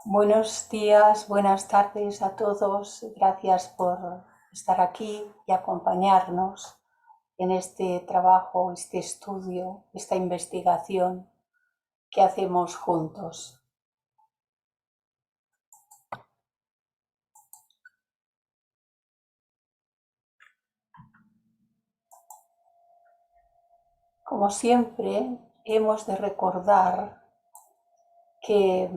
Buenos días, buenas tardes a todos. Gracias por estar aquí y acompañarnos en este trabajo, este estudio, esta investigación que hacemos juntos. Como siempre, hemos de recordar que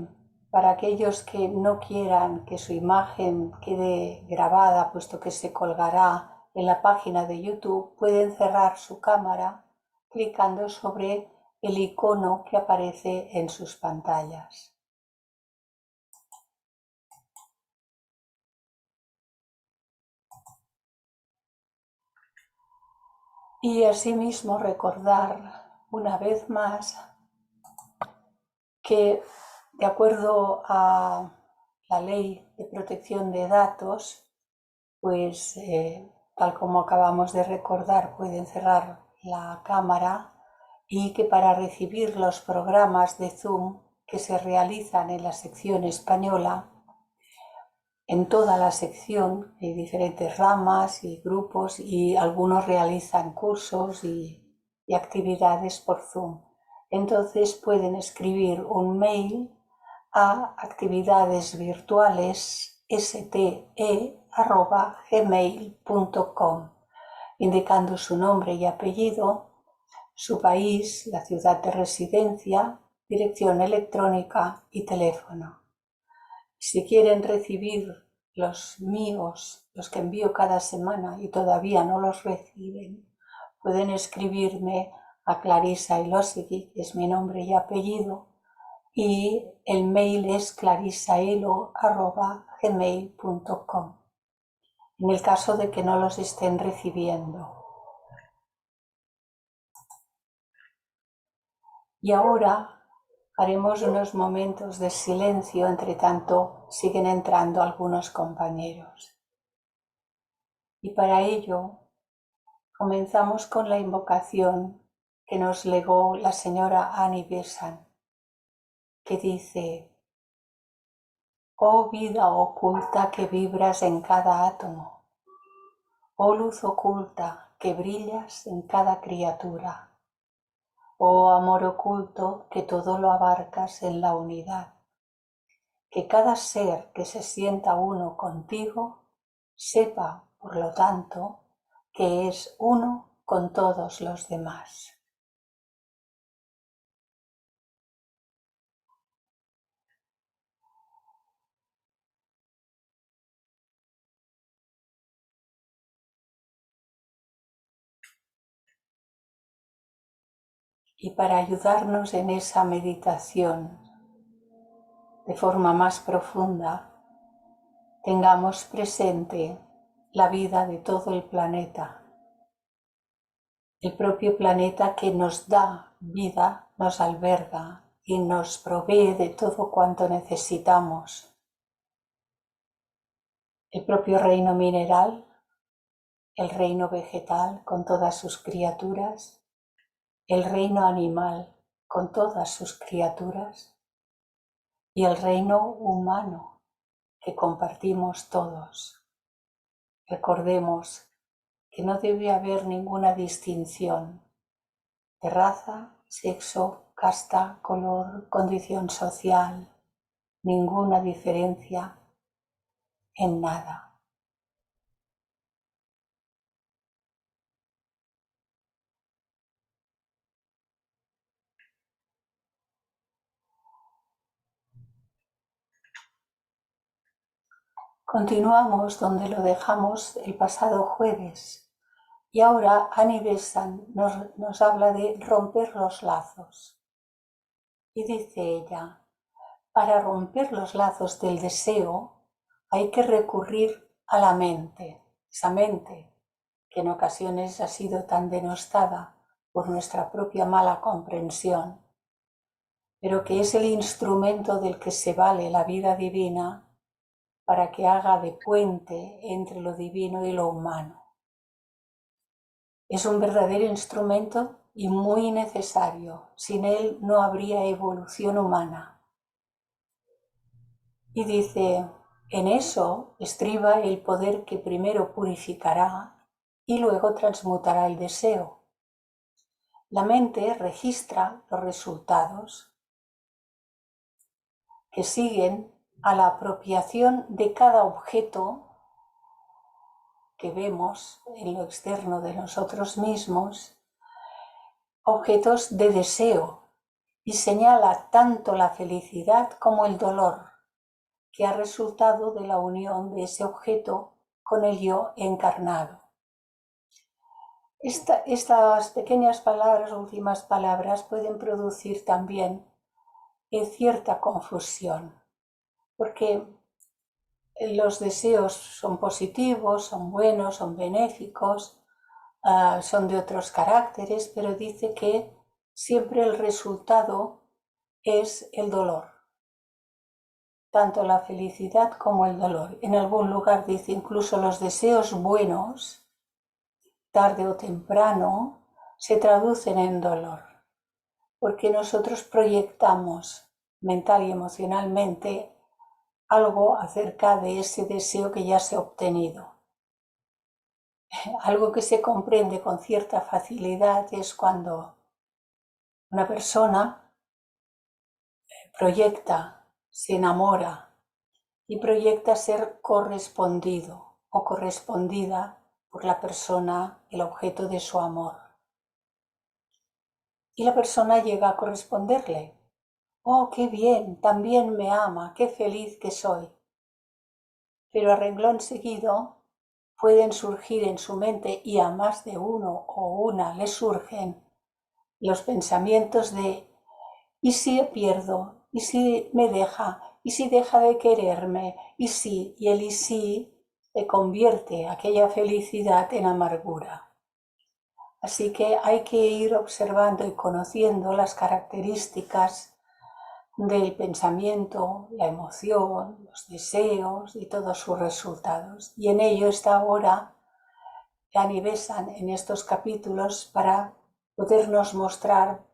para aquellos que no quieran que su imagen quede grabada, puesto que se colgará en la página de YouTube, pueden cerrar su cámara clicando sobre el icono que aparece en sus pantallas. Y asimismo recordar una vez más que, de acuerdo a la Ley de Protección de Datos, pues tal como acabamos de recordar, pueden cerrar la cámara y que para recibir los programas de Zoom que se realizan en la sección española, en toda la sección hay diferentes ramas y grupos y algunos realizan cursos y actividades por Zoom. Entonces pueden escribir un mail a actividadesvirtuales.ste@gmail.com indicando su nombre y apellido, su país, la ciudad de residencia, dirección electrónica y teléfono. Si quieren recibir los míos, los que envío cada semana y todavía no los reciben, pueden escribirme a Clarisa Elosegui, que es mi nombre y apellido, y el mail es clarisaelo@gmail.com en el caso de que no los estén recibiendo. Y ahora haremos unos momentos de silencio, entre tanto siguen entrando algunos compañeros. Y para ello comenzamos con la invocación que nos legó la señora Annie Besant, que dice: oh vida oculta que vibras en cada átomo, oh luz oculta que brillas en cada criatura, oh amor oculto que todo lo abarcas en la unidad, que cada ser que se sienta uno contigo sepa, por lo tanto, que es uno con todos los demás. Y para ayudarnos en esa meditación de forma más profunda, tengamos presente la vida de todo el planeta que nos da vida, nos alberga y nos provee de todo cuanto necesitamos. El propio reino mineral, el reino vegetal con todas sus criaturas, el reino animal con todas sus criaturas y el reino humano que compartimos todos. Recordemos que no debe haber ninguna distinción de raza, sexo, casta, color, condición social, ninguna diferencia en nada. Continuamos donde lo dejamos el pasado jueves y ahora Annie Besant nos habla de romper los lazos. Y dice ella: para romper los lazos del deseo hay que recurrir a la mente, esa mente que en ocasiones ha sido tan denostada por nuestra propia mala comprensión, pero que es el instrumento del que se vale la vida divina para que haga de puente entre lo divino y lo humano. Es un verdadero instrumento y muy necesario. Sin él no habría evolución humana. Y dice, en eso estriba el poder que primero purificará y luego transmutará el deseo. La mente registra los resultados que siguen a la apropiación de cada objeto que vemos en lo externo de nosotros mismos, objetos de deseo, y señala tanto la felicidad como el dolor que ha resultado de la unión de ese objeto con el yo encarnado. Estas pequeñas palabras, últimas palabras, pueden producir también cierta confusión, porque los deseos son positivos, son buenos, son benéficos, son de otros caracteres, pero dice que siempre el resultado es el dolor, tanto la felicidad como el dolor. En algún lugar dice incluso los deseos buenos, tarde o temprano, se traducen en dolor, porque nosotros proyectamos mental y emocionalmente algo acerca de ese deseo que ya se ha obtenido. Algo que se comprende con cierta facilidad es cuando una persona proyecta, se enamora y proyecta ser correspondido o correspondida por la persona, el objeto de su amor. Y la persona llega a corresponderle. ¡Oh, qué bien! También me ama, qué feliz que soy. Pero a renglón seguido pueden surgir en su mente, y a más de uno o una le surgen, los pensamientos de ¿y si pierdo? ¿Y si me deja? ¿Y si deja de quererme? ¿Y si? Y el y si convierte aquella felicidad en amargura. Así que hay que ir observando y conociendo las características del pensamiento, la emoción, los deseos y todos sus resultados. Y en ello está ahora Anivesan en estos capítulos para podernos mostrar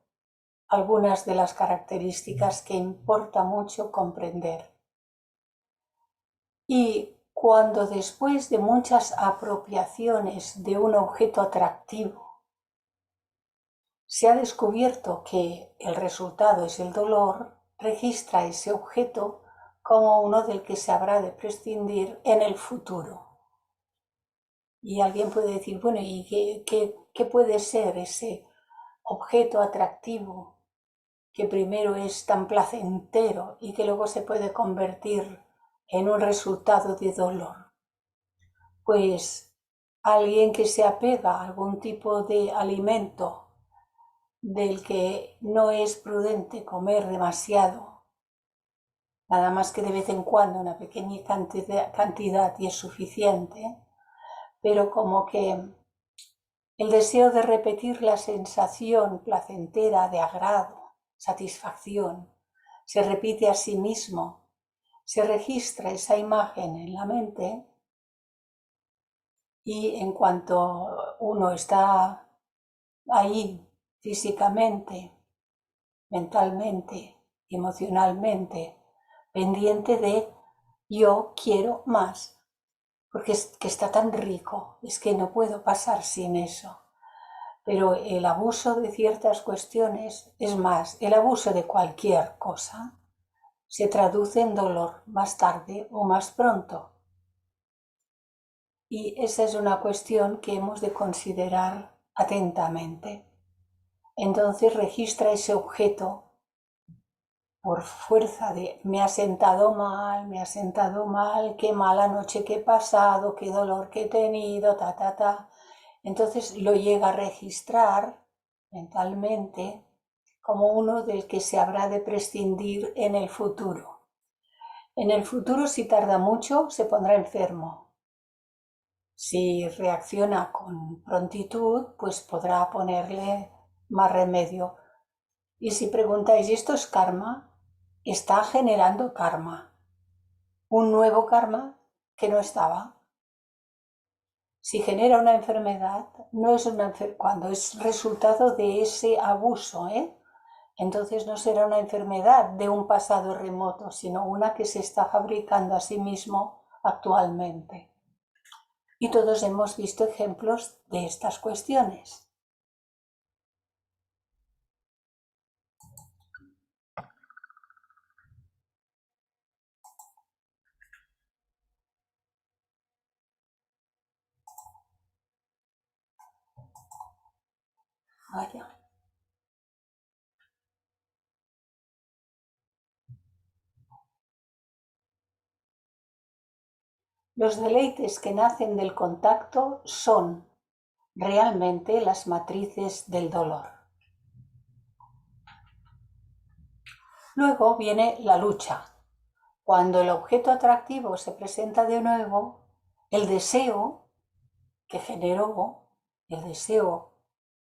algunas de las características que importa mucho comprender. Y cuando después de muchas apropiaciones de un objeto atractivo se ha descubierto que el resultado es el dolor, registra ese objeto como uno del que se habrá de prescindir en el futuro. Y alguien puede decir, bueno, ¿y qué puede ser ese objeto atractivo que primero es tan placentero y que luego se puede convertir en un resultado de dolor? Pues alguien que se apega a algún tipo de alimento del que no es prudente comer demasiado, nada más que de vez en cuando una pequeña cantidad y es suficiente, pero como que el deseo de repetir la sensación placentera de agrado, satisfacción, se repite a sí mismo, se registra esa imagen en la mente y en cuanto uno está ahí físicamente, mentalmente, emocionalmente, pendiente de yo quiero más, porque es que está tan rico, es que no puedo pasar sin eso. Pero el abuso de ciertas cuestiones, es más, el abuso de cualquier cosa, se traduce en dolor más tarde o más pronto. Y esa es una cuestión que hemos de considerar atentamente. Entonces registra ese objeto por fuerza de me ha sentado mal, qué mala noche que he pasado, qué dolor que he tenido, Entonces lo llega a registrar mentalmente como uno del que se habrá de prescindir en el futuro. En el futuro, si tarda mucho, se pondrá enfermo. Si reacciona con prontitud, pues podrá ponerle más remedio. Y si preguntáis, ¿y esto es karma? Está generando karma, un nuevo karma que no estaba. Si genera una enfermedad, no es una enfermedad cuando es resultado de ese abuso, entonces no será una enfermedad de un pasado remoto, sino una que se está fabricando a sí mismo actualmente. Y todos hemos visto ejemplos de estas cuestiones. Vaya. Los deleites que nacen del contacto son realmente las matrices del dolor. Luego viene la lucha. Cuando el objeto atractivo se presenta de nuevo, el deseo que generó, el deseo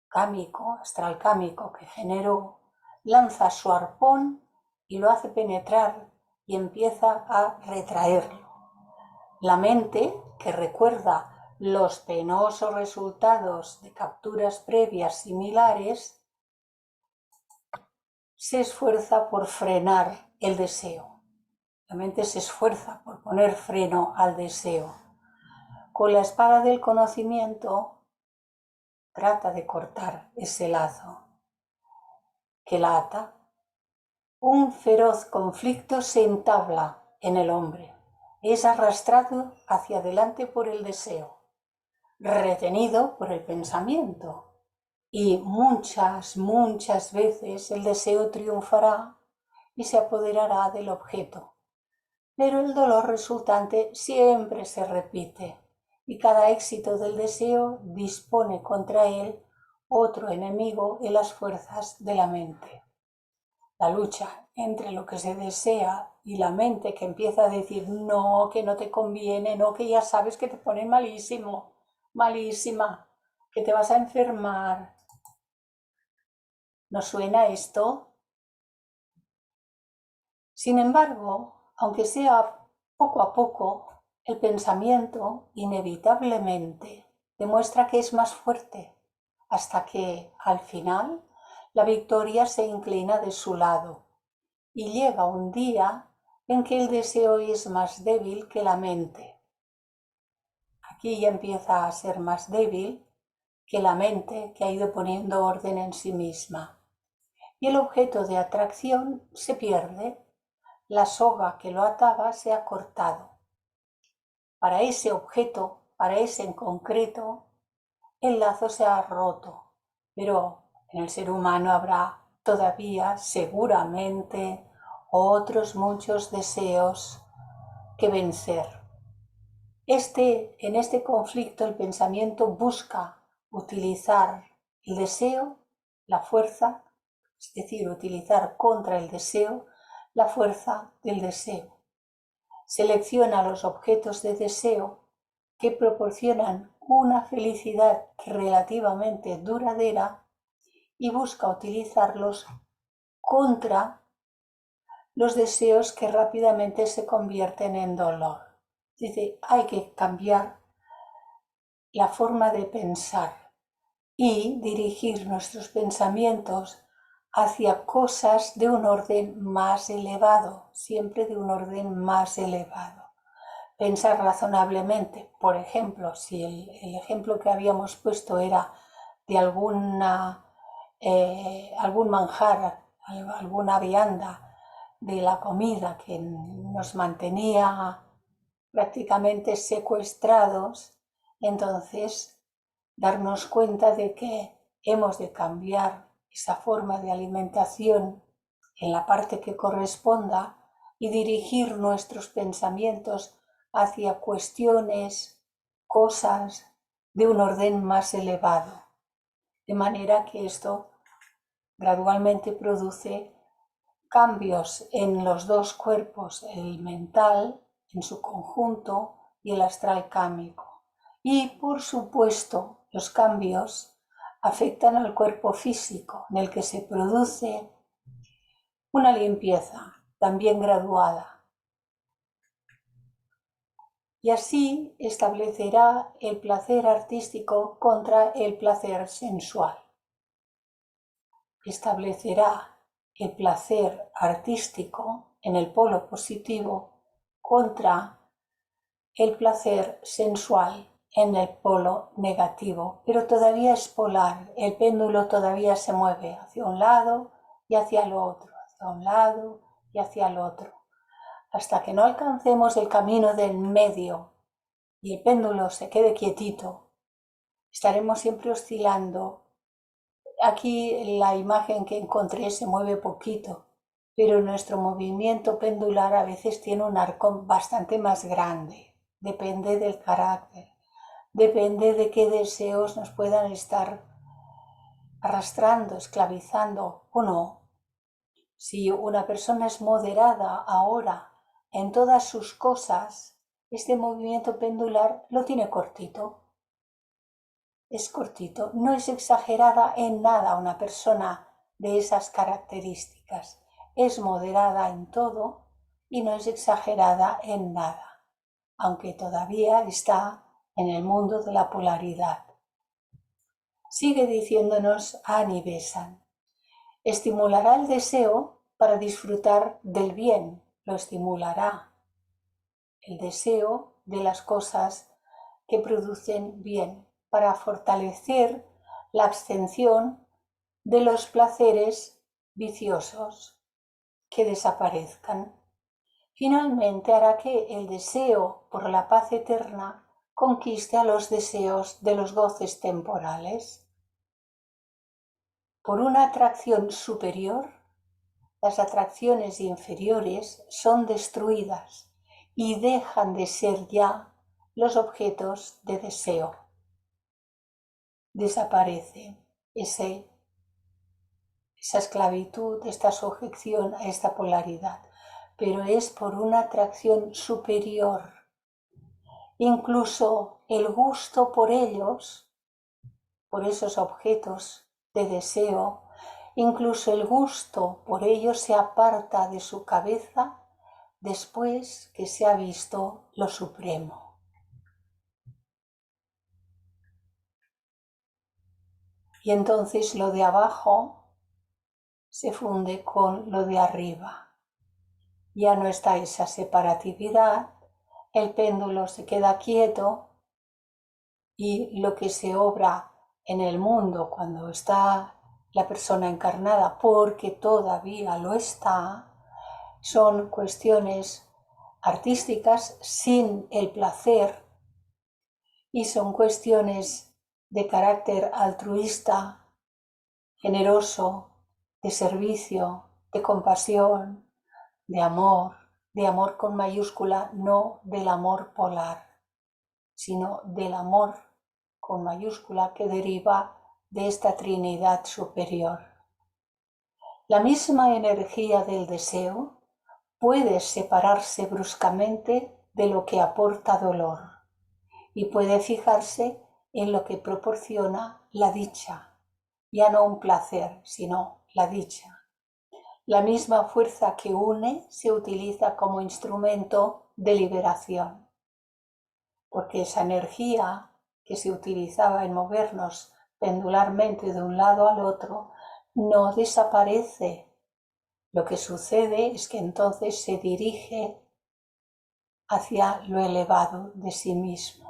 cámico, astral cámico que generó, lanza su arpón y lo hace penetrar y empieza a retraerlo. La mente, que recuerda los penosos resultados de capturas previas similares, se esfuerza por frenar el deseo. La mente se esfuerza por poner freno al deseo. Con la espada del conocimiento trata de cortar ese lazo que la ata. Un feroz conflicto se entabla en el hombre. Es arrastrado hacia adelante por el deseo, retenido por el pensamiento. Y muchas veces el deseo triunfará y se apoderará del objeto. Pero el dolor resultante siempre se repite y cada éxito del deseo dispone contra él otro enemigo en las fuerzas de la mente. La lucha entre lo que se desea y la mente que empieza a decir no, que no te conviene, no, que ya sabes que te ponen malísimo, malísima, que te vas a enfermar. ¿No suena esto? Sin embargo, aunque sea poco a poco, el pensamiento inevitablemente demuestra que es más fuerte, hasta que, al final, la victoria se inclina de su lado y llega un día en que el deseo es más débil que la mente. Aquí ya empieza a ser más débil que la mente que ha ido poniendo orden en sí misma. Y el objeto de atracción se pierde, la soga que lo ataba se ha cortado. Para ese objeto, para ese en concreto, el lazo se ha roto, pero en el ser humano habrá todavía, seguramente, otros muchos deseos que vencer. En este conflicto el pensamiento busca utilizar el deseo, la fuerza, es decir, utilizar contra el deseo la fuerza del deseo. Selecciona los objetos de deseo que proporcionan una felicidad relativamente duradera y busca utilizarlos contra los deseos que rápidamente se convierten en dolor. Dice, hay que cambiar la forma de pensar y dirigir nuestros pensamientos hacia cosas de un orden más elevado, siempre de un orden más elevado. Pensar razonablemente, por ejemplo, si el ejemplo que habíamos puesto era de algún manjar, alguna vianda de la comida que nos mantenía prácticamente secuestrados, entonces darnos cuenta de que hemos de cambiar esa forma de alimentación en la parte que corresponda y dirigir nuestros pensamientos hacia cuestiones, cosas de un orden más elevado. De manera que esto gradualmente produce cambios en los dos cuerpos, el mental en su conjunto y el astral cámico. Y, por supuesto, los cambios afectan al cuerpo físico, en el que se produce una limpieza, también graduada. Y así establecerá el placer artístico contra el placer sensual. Establecerá el placer artístico en el polo positivo contra el placer sensual en el polo negativo, pero todavía es polar, el péndulo todavía se mueve hacia un lado y hacia el otro, hacia un lado y hacia el otro, hasta que no alcancemos el camino del medio y el péndulo se quede quietito, estaremos siempre oscilando. Aquí la imagen que encontré se mueve poquito, pero nuestro movimiento pendular a veces tiene un arco bastante más grande. Depende del carácter, depende de qué deseos nos puedan estar arrastrando, esclavizando o no. Si una persona es moderada ahora en todas sus cosas, este movimiento pendular lo tiene cortito. Es cortito, no es exagerada en nada una persona de esas características. Es moderada en todo y no es exagerada en nada, aunque todavía está en el mundo de la polaridad. Sigue diciéndonos Ani Besant: estimulará el deseo para disfrutar del bien, lo estimulará. El deseo de las cosas que producen bien, para fortalecer la abstención de los placeres viciosos, que desaparezcan. Finalmente hará que el deseo por la paz eterna conquiste a los deseos de los goces temporales. Por una atracción superior, las atracciones inferiores son destruidas y dejan de ser ya los objetos de deseo. Desaparece esa esclavitud, esta sujeción a esta polaridad, pero es por una atracción superior. Incluso el gusto por ellos, por esos objetos de deseo, incluso el gusto por ellos se aparta de su cabeza después que se ha visto lo supremo. Y entonces lo de abajo se funde con lo de arriba. Ya no está esa separatividad, el péndulo se queda quieto y lo que se obra en el mundo cuando está la persona encarnada, porque todavía lo está, son cuestiones artísticas sin el placer y son cuestiones de carácter altruista, generoso, de servicio, de compasión, de amor con mayúscula, no del amor polar, sino del amor con mayúscula que deriva de esta Trinidad superior. La misma energía del deseo puede separarse bruscamente de lo que aporta dolor y puede fijarse en lo que proporciona la dicha, ya no un placer, sino la dicha. La misma fuerza que une se utiliza como instrumento de liberación, porque esa energía que se utilizaba en movernos pendularmente de un lado al otro no desaparece. Lo que sucede es que entonces se dirige hacia lo elevado de sí mismo.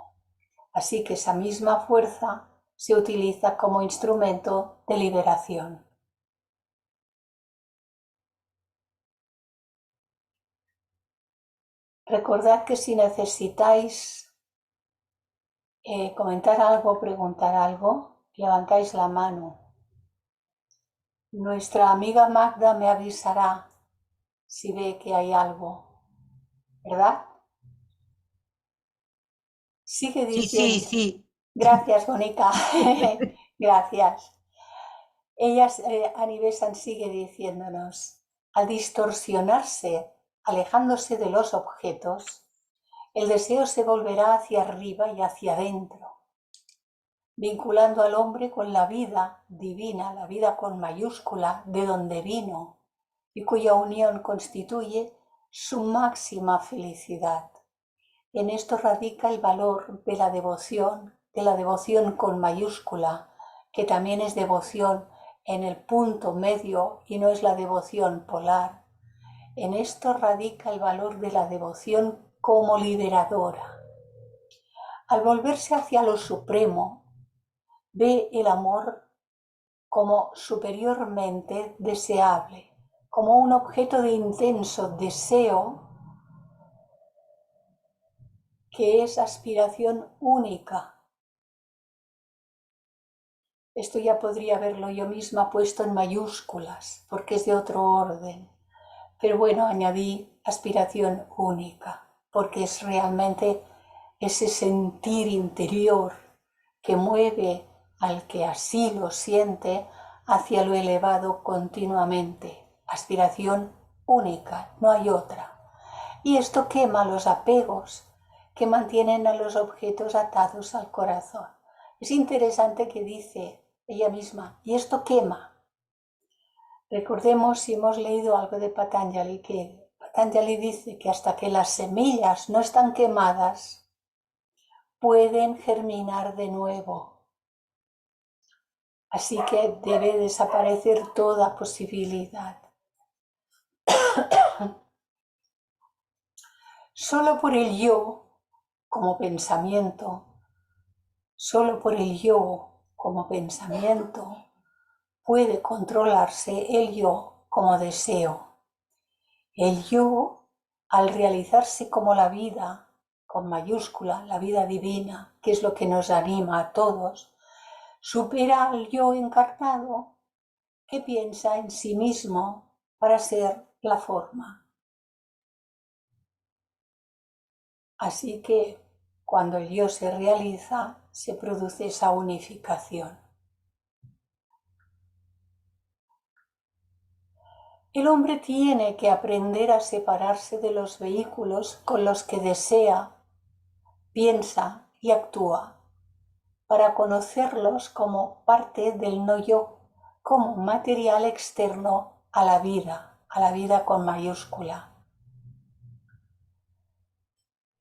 Así que esa misma fuerza se utiliza como instrumento de liberación. Recordad que si necesitáis comentar algo, preguntar algo, levantáis la mano. Nuestra amiga Magda me avisará si ve que hay algo, ¿verdad? Sigue diciendo. Sí. Gracias, Mónica. Gracias. Ani Besant sigue diciéndonos: al distorsionarse, alejándose de los objetos, el deseo se volverá hacia arriba y hacia adentro, vinculando al hombre con la vida divina, la vida con mayúscula, de donde vino, y cuya unión constituye su máxima felicidad. En esto radica el valor de la devoción con mayúscula, que también es devoción en el punto medio y no es la devoción polar. En esto radica el valor de la devoción como liberadora. Al volverse hacia lo supremo, ve el amor como superiormente deseable, como un objeto de intenso deseo que es aspiración única. Esto ya podría haberlo yo misma puesto en mayúsculas, porque es de otro orden. Pero bueno, añadí aspiración única, porque es realmente ese sentir interior que mueve al que así lo siente hacia lo elevado continuamente. Aspiración única, no hay otra. Y esto quema los apegos que mantienen a los objetos atados al corazón. Es interesante que dice ella misma, y esto quema. Recordemos, si hemos leído algo de Patanjali, que Patanjali dice que hasta que las semillas no están quemadas, pueden germinar de nuevo. Así que debe desaparecer toda posibilidad. Solo por el yo como pensamiento, solo por el yo como pensamiento, puede controlarse el yo como deseo. El yo, al realizarse como la vida, con mayúscula, la vida divina, que es lo que nos anima a todos, supera al yo encarnado que piensa en sí mismo para ser la forma. Así que cuando el yo se realiza, se produce esa unificación. El hombre tiene que aprender a separarse de los vehículos con los que desea, piensa y actúa, para conocerlos como parte del no yo, como material externo a la vida con mayúscula.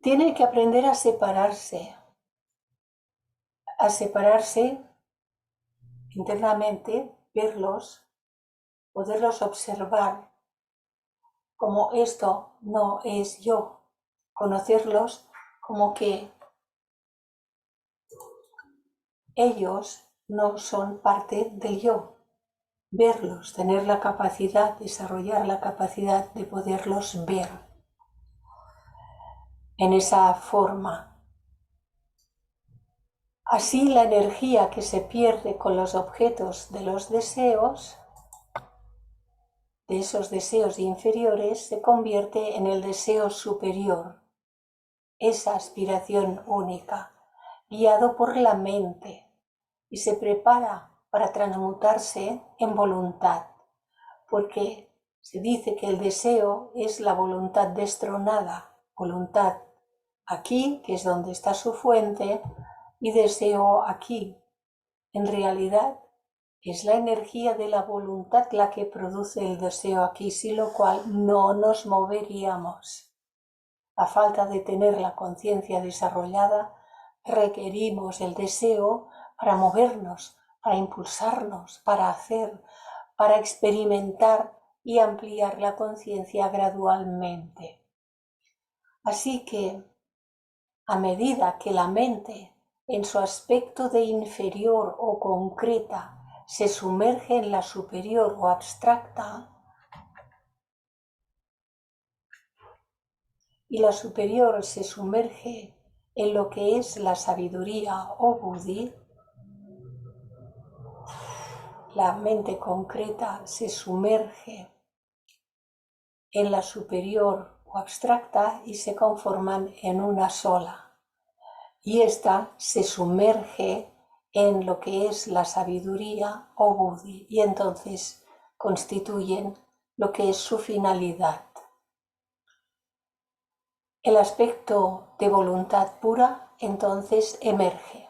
Tiene que aprender a separarse internamente, verlos, poderlos observar como esto no es yo, conocerlos como que ellos no son parte del yo, verlos, tener la capacidad, desarrollar la capacidad de poderlos ver en esa forma. Así la energía que se pierde con los objetos de los deseos, de esos deseos inferiores, se convierte en el deseo superior, esa aspiración única, guiado por la mente, y se prepara para transmutarse en voluntad, porque se dice que el deseo es la voluntad destronada, voluntad aquí, que es donde está su fuente, y deseo aquí. En realidad es la energía de la voluntad la que produce el deseo aquí, sin lo cual no nos moveríamos. A falta de tener la conciencia desarrollada, requerimos el deseo para movernos, para impulsarnos, para hacer, para experimentar y ampliar la conciencia gradualmente. Así que, a medida que la mente, en su aspecto de inferior o concreta, se sumerge en la superior o abstracta, y la superior se sumerge en lo que es la sabiduría o buddhi, la mente concreta se sumerge en la superior o abstracta y se conforman en una sola. Y esta se sumerge en lo que es la sabiduría o buddhi y entonces constituyen lo que es su finalidad. El aspecto de voluntad pura entonces emerge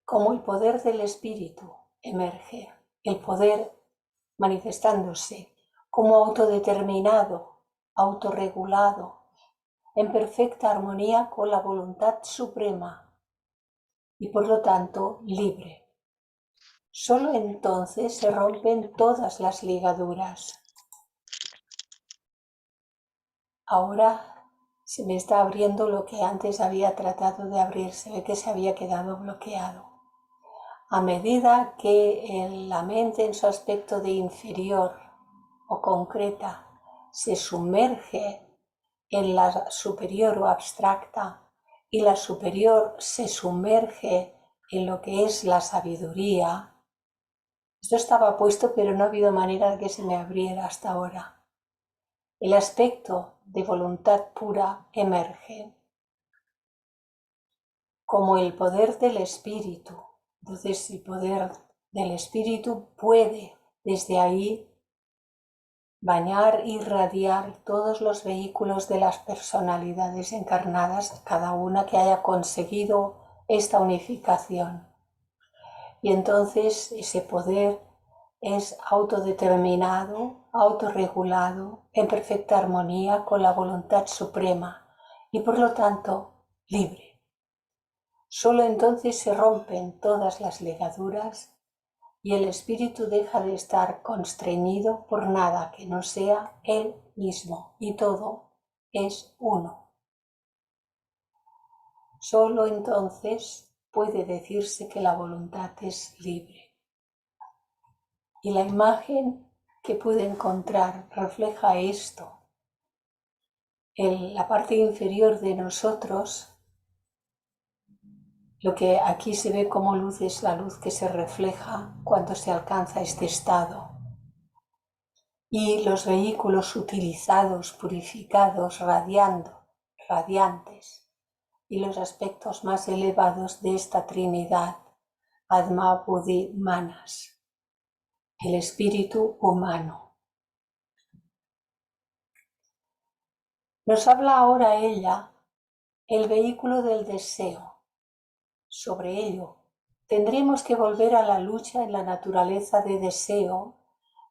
como el poder del espíritu emerge, el poder manifestándose como autodeterminado, autorregulado, en perfecta armonía con la voluntad suprema y por lo tanto libre. Solo entonces se rompen todas las ligaduras. Ahora se me está abriendo lo que antes había tratado de abrir, se ve que se había quedado bloqueado. A medida que la mente en su aspecto de inferior o concreta se sumerge en la superior o abstracta y la superior se sumerge en lo que es la sabiduría, esto estaba puesto pero no ha habido manera de que se me abriera hasta ahora. El aspecto de voluntad pura emerge como el poder del espíritu. Entonces el poder del espíritu puede desde ahí bañar y irradiar todos los vehículos de las personalidades encarnadas, cada una que haya conseguido esta unificación. Y entonces ese poder es autodeterminado, autorregulado, en perfecta armonía con la voluntad suprema y por lo tanto libre. Solo entonces se rompen todas las ligaduras y el espíritu deja de estar constreñido por nada que no sea él mismo y todo es uno. Solo entonces puede decirse que la voluntad es libre. Y la imagen que pude encontrar refleja esto. En la parte inferior de nosotros, lo que aquí se ve como luz es la luz que se refleja cuando se alcanza este estado. Y los vehículos utilizados, purificados, radiantes, y los aspectos más elevados de esta Trinidad, Atma, Buddhi, Manas, el espíritu humano. Nos habla ahora ella, el vehículo del deseo. Sobre ello, tendremos que volver a la lucha en la naturaleza de deseo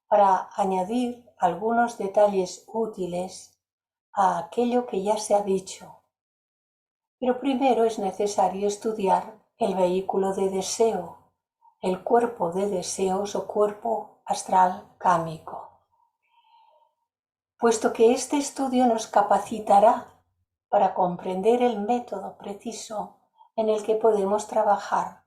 para añadir algunos detalles útiles a aquello que ya se ha dicho. Pero primero es necesario estudiar el vehículo de deseo, el cuerpo de deseos o cuerpo astral kámico, puesto que este estudio nos capacitará para comprender el método preciso en el que podemos trabajar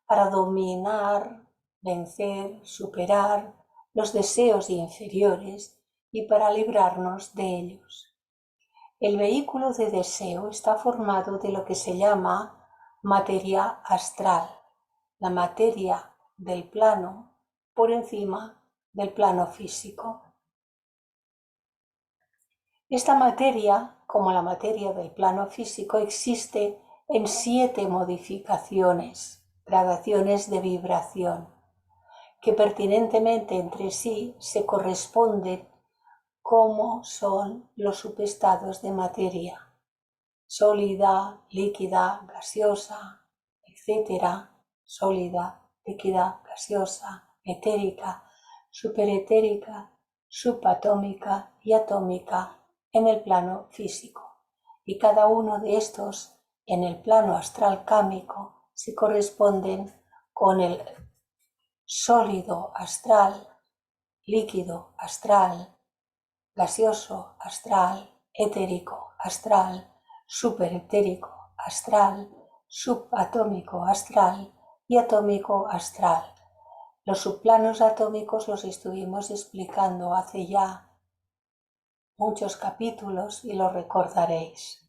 para dominar, vencer, superar los deseos inferiores y para librarnos de ellos. El vehículo de deseo está formado de lo que se llama materia astral, la materia del plano por encima del plano físico. Esta materia, como la materia del plano físico, existe en 7 modificaciones, gradaciones de vibración, que pertinentemente entre sí se corresponden como son los subestados de materia, sólida, líquida, gaseosa, etc., sólida, líquida, gaseosa, etérica, superetérica, subatómica y atómica en el plano físico. Y cada uno de estos en el plano astral kámico se corresponden con el sólido astral, líquido astral, gaseoso astral, etérico astral, superetérico astral, subatómico astral y atómico astral. Los subplanos atómicos los estuvimos explicando hace ya muchos capítulos y lo recordaréis.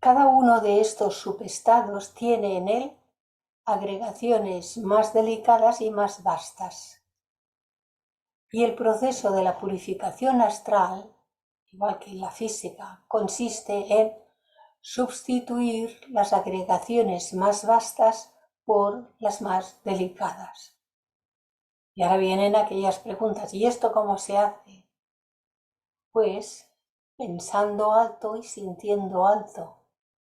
Cada uno de estos subestados tiene en él agregaciones más delicadas y más vastas. Y el proceso de la purificación astral, igual que en la física, consiste en sustituir las agregaciones más vastas por las más delicadas. Y ahora vienen aquellas preguntas, ¿y esto cómo se hace? Pues pensando alto y sintiendo alto,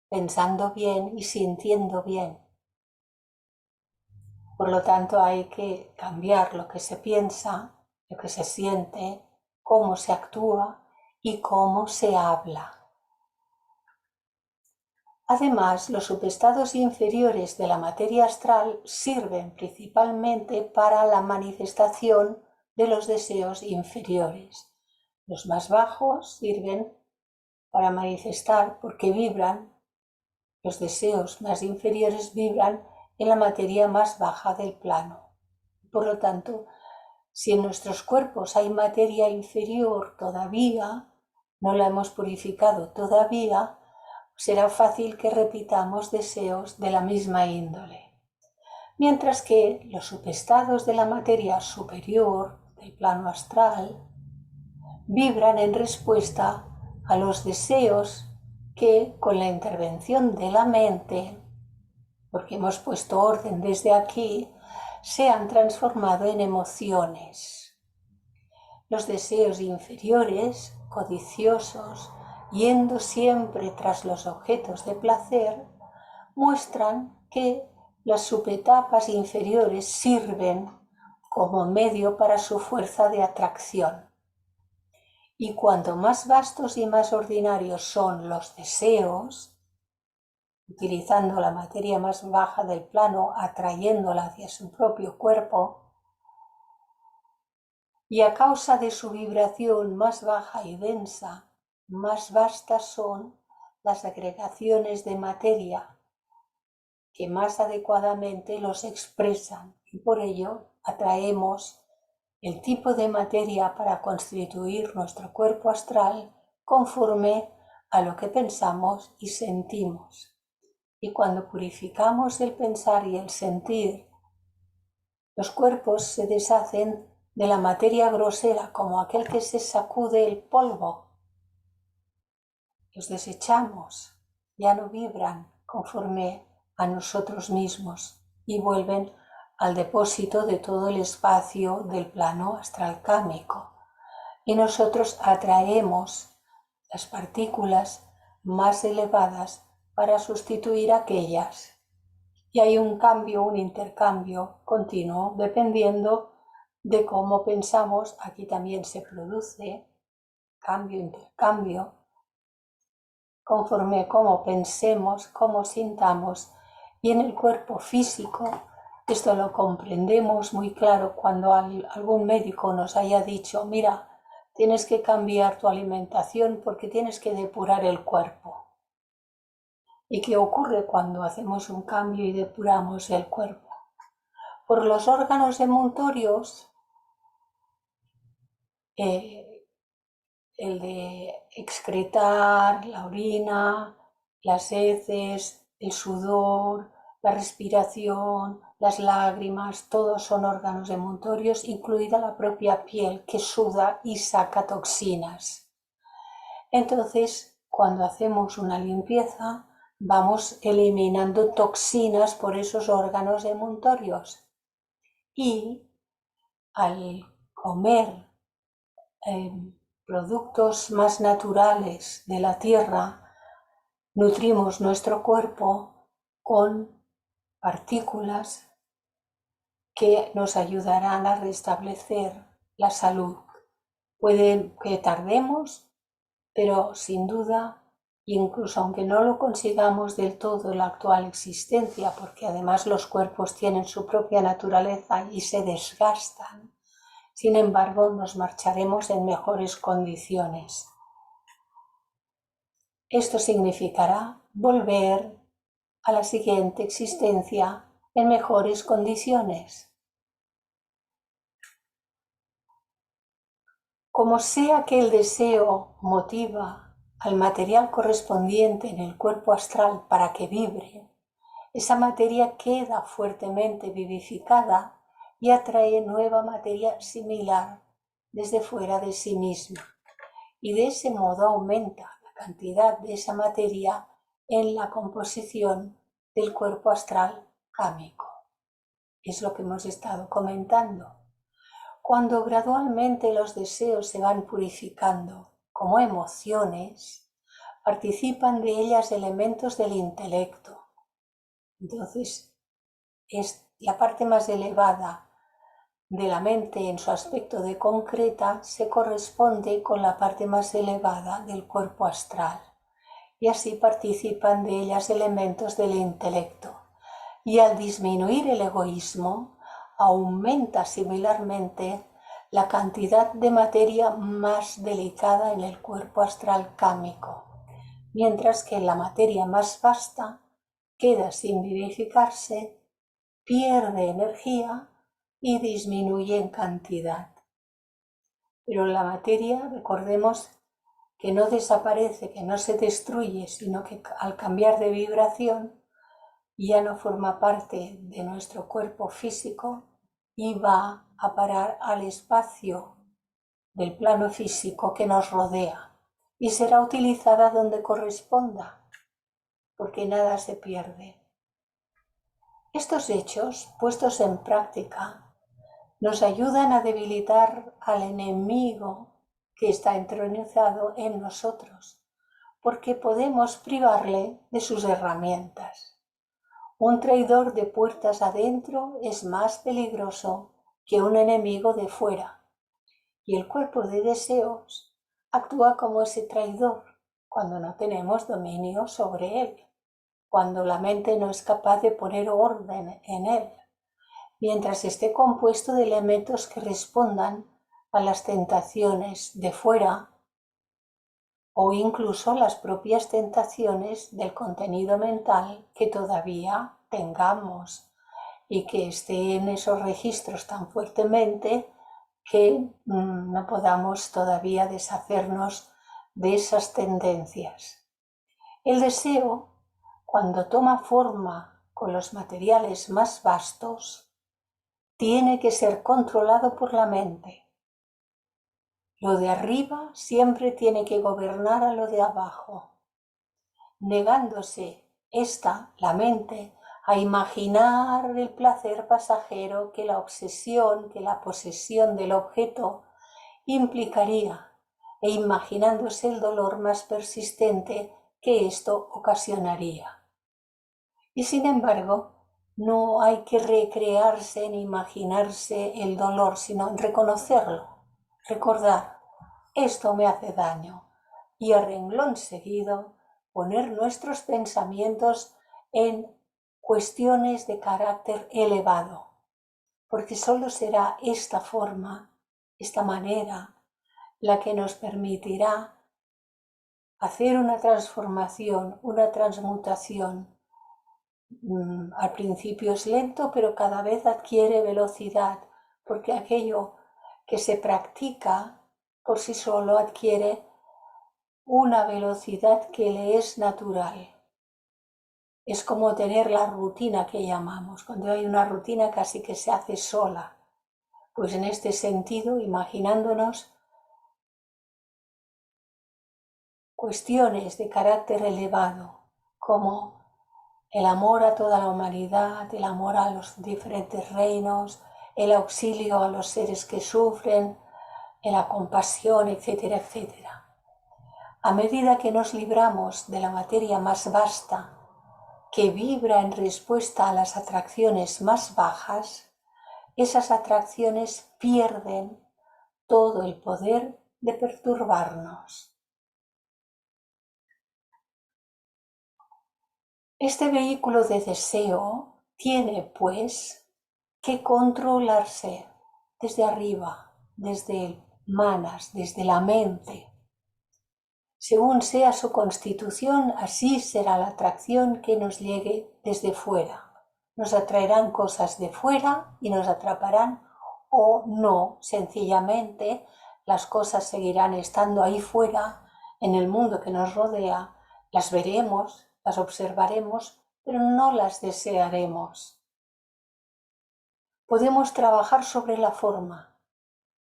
pensando bien y sintiendo bien. Por lo tanto, hay que cambiar lo que se piensa, lo que se siente, cómo se actúa y cómo se habla. Además, los subestados inferiores de la materia astral sirven principalmente para la manifestación de los deseos inferiores. Los más bajos sirven para manifestar porque vibran, los deseos más inferiores vibran en la materia más baja del plano. Por lo tanto, si en nuestros cuerpos hay materia inferior todavía, no la hemos purificado todavía, será fácil que repitamos deseos de la misma índole. Mientras que los subestados de la materia superior, del plano astral, vibran en respuesta a los deseos que, con la intervención de la mente, porque hemos puesto orden desde aquí, se han transformado en emociones. Los deseos inferiores, codiciosos, yendo siempre tras los objetos de placer, muestran que las subetapas inferiores sirven como medio para su fuerza de atracción. Y cuanto más vastos y más ordinarios son los deseos, utilizando la materia más baja del plano, atrayéndola hacia su propio cuerpo, y a causa de su vibración más baja y densa, más vastas son las agregaciones de materia que más adecuadamente los expresan, y por ello atraemos el tipo de materia para constituir nuestro cuerpo astral conforme a lo que pensamos y sentimos. Y cuando purificamos el pensar y el sentir, los cuerpos se deshacen de la materia grosera como aquel que se sacude el polvo. Los desechamos, ya no vibran conforme a nosotros mismos y vuelven al depósito de todo el espacio del plano astral kámico. Y nosotros atraemos las partículas más elevadas para sustituir aquellas. Y hay un cambio, un intercambio continuo, dependiendo de cómo pensamos. Aquí también se produce cambio, intercambio, conforme a cómo pensemos, cómo sintamos. Y en el cuerpo físico, esto lo comprendemos muy claro cuando algún médico nos haya dicho, mira, tienes que cambiar tu alimentación porque tienes que depurar el cuerpo. ¿Y qué ocurre cuando hacemos un cambio y depuramos el cuerpo? Por los órganos emuntorios, el de excretar, la orina, las heces, el sudor, la respiración, las lágrimas, todos son órganos emuntorios, incluida la propia piel que suda y saca toxinas. Entonces, cuando hacemos una limpieza, vamos eliminando toxinas por esos órganos emuntorios. Y al comer productos más naturales de la tierra, nutrimos nuestro cuerpo con partículas que nos ayudarán a restablecer la salud. Puede que tardemos, pero sin duda, incluso aunque no lo consigamos del todo en la actual existencia, porque además los cuerpos tienen su propia naturaleza y se desgastan, sin embargo nos marcharemos en mejores condiciones. Esto significará volver a la siguiente existencia en mejores condiciones. Como sea que el deseo motiva al material correspondiente en el cuerpo astral para que vibre, esa materia queda fuertemente vivificada y atrae nueva materia similar desde fuera de sí misma. Y de ese modo aumenta la cantidad de esa materia en la composición del cuerpo astral kámico. Es lo que hemos estado comentando. Cuando gradualmente los deseos se van purificando como emociones, participan de ellas elementos del intelecto. Entonces, es la parte más elevada de la mente en su aspecto de concreta se corresponde con la parte más elevada del cuerpo astral. y así participan de ellas elementos del intelecto. Y al disminuir el egoísmo, aumenta similarmente la cantidad de materia más delicada en el cuerpo astral cámico, mientras que la materia más vasta queda sin vivificarse, pierde energía y disminuye en cantidad. Pero la materia, recordemos que no desaparece, que no se destruye, sino que al cambiar de vibración ya no forma parte de nuestro cuerpo físico y va a parar al espacio del plano físico que nos rodea y será utilizada donde corresponda, porque nada se pierde. Estos hechos, puestos en práctica, nos ayudan a debilitar al enemigo que está entronizado en nosotros, porque podemos privarle de sus herramientas. Un traidor de puertas adentro es más peligroso que un enemigo de fuera, y el cuerpo de deseos actúa como ese traidor cuando no tenemos dominio sobre él, cuando la mente no es capaz de poner orden en él, mientras esté compuesto de elementos que respondan a las tentaciones de fuera o incluso las propias tentaciones del contenido mental que todavía tengamos y que esté en esos registros tan fuertemente que no podamos todavía deshacernos de esas tendencias. El deseo, cuando toma forma con los materiales más vastos, tiene que ser controlado por la mente. Lo de arriba siempre tiene que gobernar a lo de abajo, negándose la mente, a imaginar el placer pasajero que la obsesión, que la posesión del objeto implicaría, e imaginándose el dolor más persistente que esto ocasionaría. Y sin embargo, no hay que recrearse ni imaginarse el dolor, sino reconocerlo, recordar, esto me hace daño, y a renglón seguido poner nuestros pensamientos en cuestiones de carácter elevado, porque solo será esta forma, esta manera, la que nos permitirá hacer una transformación, una transmutación. Al principio es lento, pero cada vez adquiere velocidad, porque aquello que se practica por sí solo adquiere una velocidad que le es natural. Es como tener la rutina que llamamos. Cuando hay una rutina casi que se hace sola. Pues en este sentido, imaginándonos cuestiones de carácter elevado, como el amor a toda la humanidad, el amor a los diferentes reinos, el auxilio a los seres que sufren, la compasión, etcétera, etcétera. A medida que nos libramos de la materia más vasta, que vibra en respuesta a las atracciones más bajas, esas atracciones pierden todo el poder de perturbarnos. Este vehículo de deseo tiene, pues, que controlarse desde arriba, desde el manas, desde la mente. Según sea su constitución, así será la atracción que nos llegue desde fuera. Nos atraerán cosas de fuera y nos atraparán, o no, sencillamente las cosas seguirán estando ahí fuera, en el mundo que nos rodea, las veremos, las observaremos, pero no las desearemos. Podemos trabajar sobre la forma,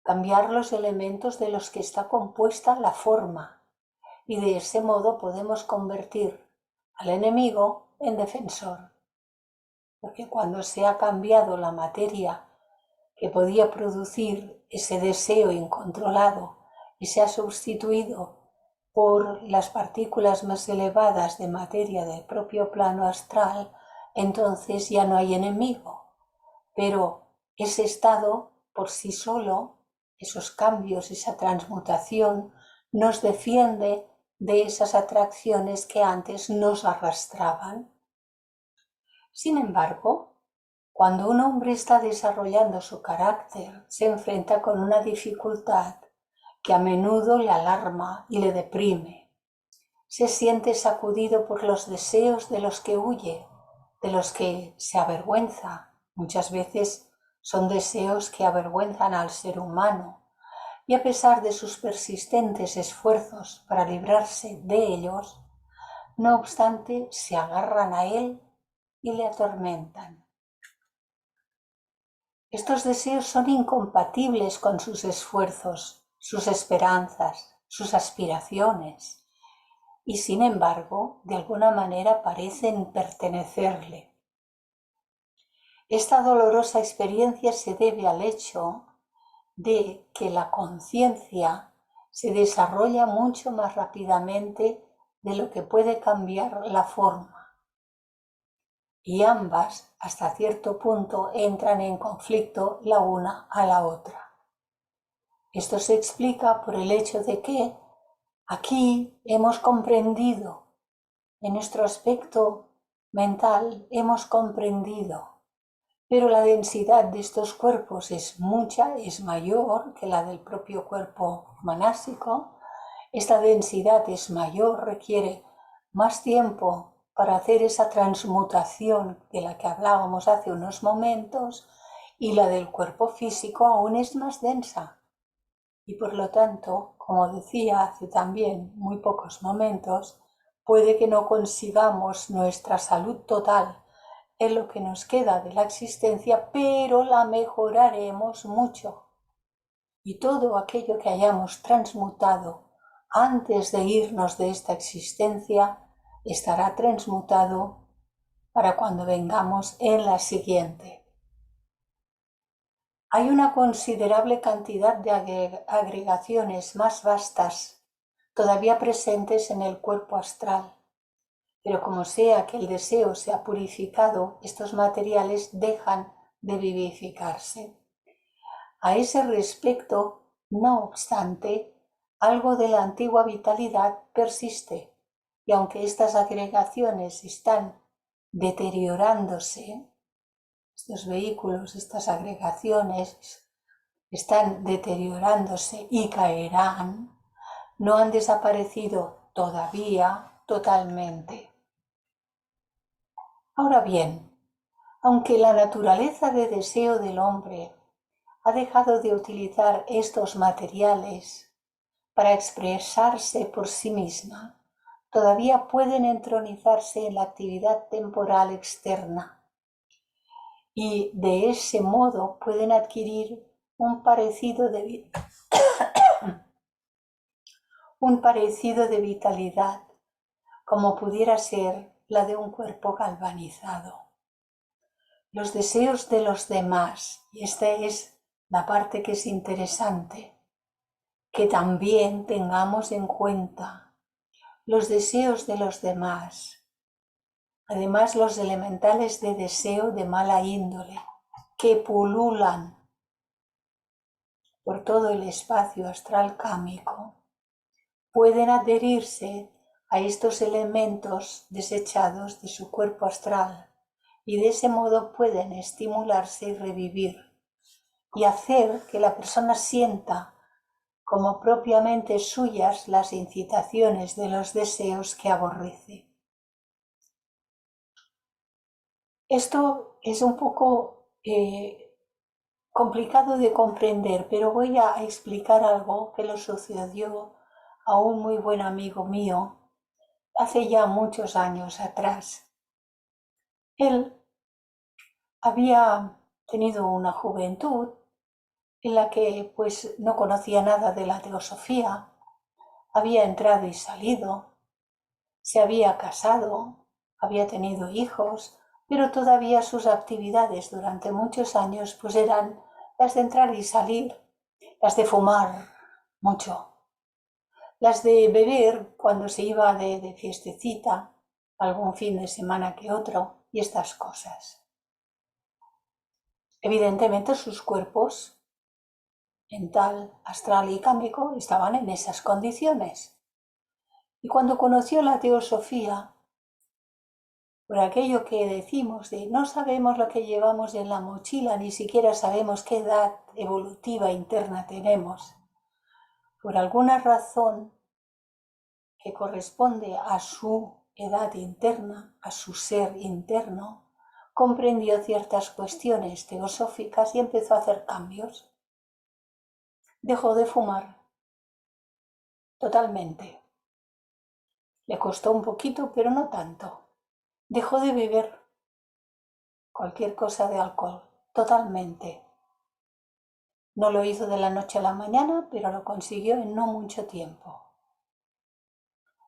cambiar los elementos de los que está compuesta la forma, y de ese modo podemos convertir al enemigo en defensor. Porque cuando se ha cambiado la materia que podía producir ese deseo incontrolado y se ha sustituido por las partículas más elevadas de materia del propio plano astral, entonces ya no hay enemigo. Pero ese estado por sí solo, esos cambios, esa transmutación, nos defiende de esas atracciones que antes nos arrastraban. Sin embargo, cuando un hombre está desarrollando su carácter, se enfrenta con una dificultad que a menudo le alarma y le deprime. Se siente sacudido por los deseos de los que huye, de los que se avergüenza. Muchas veces son deseos que avergüenzan al ser humano, y a pesar de sus persistentes esfuerzos para librarse de ellos, no obstante se agarran a él y le atormentan. Estos deseos son incompatibles con sus esfuerzos, sus esperanzas, sus aspiraciones, y sin embargo, de alguna manera parecen pertenecerle. Esta dolorosa experiencia se debe al hecho de que la conciencia se desarrolla mucho más rápidamente de lo que puede cambiar la forma. Y ambas, hasta cierto punto, entran en conflicto la una a la otra. Esto se explica por el hecho de que aquí hemos comprendido, en nuestro aspecto mental hemos comprendido, pero la densidad de estos cuerpos es mayor que la del propio cuerpo manásico. Esta densidad es mayor, requiere más tiempo para hacer esa transmutación de la que hablábamos hace unos momentos, y la del cuerpo físico aún es más densa. Y por lo tanto, como decía hace también muy pocos momentos, puede que no consigamos nuestra salud total en lo que nos queda de la existencia, pero la mejoraremos mucho. Y todo aquello que hayamos transmutado antes de irnos de esta existencia estará transmutado para cuando vengamos en la siguiente. Hay una considerable cantidad de agregaciones más vastas todavía presentes en el cuerpo astral, pero como sea que el deseo sea purificado, estos materiales dejan de vivificarse. A ese respecto, no obstante, algo de la antigua vitalidad persiste, y aunque estas agregaciones están deteriorándose, estos vehículos, estas agregaciones están deteriorándose y caerán, no han desaparecido todavía totalmente. Ahora bien, aunque la naturaleza de deseo del hombre ha dejado de utilizar estos materiales para expresarse por sí misma, todavía pueden entronizarse en la actividad temporal externa, y de ese modo pueden adquirir un parecido de vitalidad, como pudiera ser la de un cuerpo galvanizado. Los deseos de los demás, y esta es la parte que es interesante, que también tengamos en cuenta los deseos de los demás. Además, los elementales de deseo de mala índole, que pululan por todo el espacio astral cámico, pueden adherirse a estos elementos desechados de su cuerpo astral, y de ese modo pueden estimularse y revivir, y hacer que la persona sienta como propiamente suyas las incitaciones de los deseos que aborrece. Esto es un poco complicado de comprender, pero voy a explicar algo que le sucedió a un muy buen amigo mío hace ya muchos años atrás. Él había tenido una juventud en la que pues no conocía nada de la teosofía, había entrado y salido, se había casado, había tenido hijos, pero todavía sus actividades durante muchos años pues eran las de entrar y salir, las de fumar mucho, las de beber cuando se iba de fiestecita, algún fin de semana que otro, y estas cosas. Evidentemente sus cuerpos mental, astral y cámico estaban en esas condiciones. Y cuando conoció la teosofía, por aquello que decimos de no sabemos lo que llevamos en la mochila, ni siquiera sabemos qué edad evolutiva interna tenemos, por alguna razón que corresponde a su edad interna, a su ser interno, comprendió ciertas cuestiones teosóficas y empezó a hacer cambios. Dejó de fumar totalmente. Le costó un poquito, pero no tanto. Dejó de beber cualquier cosa de alcohol, totalmente. No lo hizo de la noche a la mañana, pero lo consiguió en no mucho tiempo.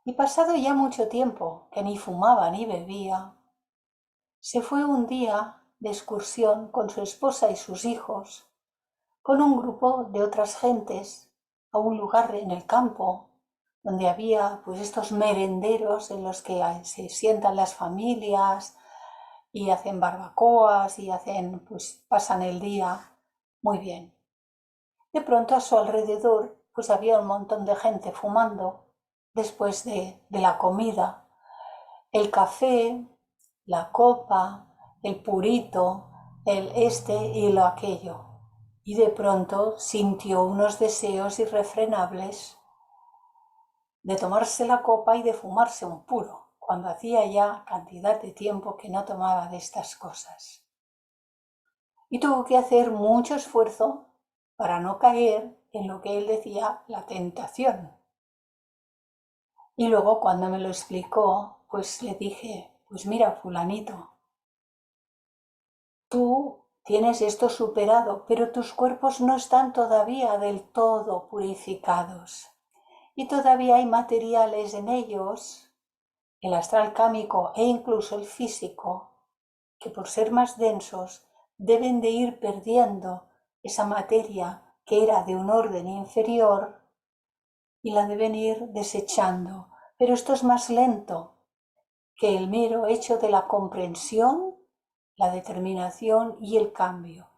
Y pasado ya mucho tiempo, que ni fumaba ni bebía, se fue un día de excursión con su esposa y sus hijos, con un grupo de otras gentes, a un lugar en el campo, donde había pues estos merenderos en los que se sientan las familias y hacen barbacoas y pasan el día muy bien. De pronto a su alrededor pues había un montón de gente fumando después de la comida, el café, la copa, el purito, el este y lo aquello. Y de pronto sintió unos deseos irrefrenables de tomarse la copa y de fumarse un puro, cuando hacía ya cantidad de tiempo que no tomaba de estas cosas. Y tuvo que hacer mucho esfuerzo para no caer en lo que él decía la tentación. Y luego cuando me lo explicó, pues le dije, pues mira, fulanito, tú tienes esto superado, pero tus cuerpos no están todavía del todo purificados. Y todavía hay materiales en ellos, el astral cámico e incluso el físico, que por ser más densos deben de ir perdiendo esa materia que era de un orden inferior y la deben ir desechando. Pero esto es más lento que el mero hecho de la comprensión, la determinación y el cambio.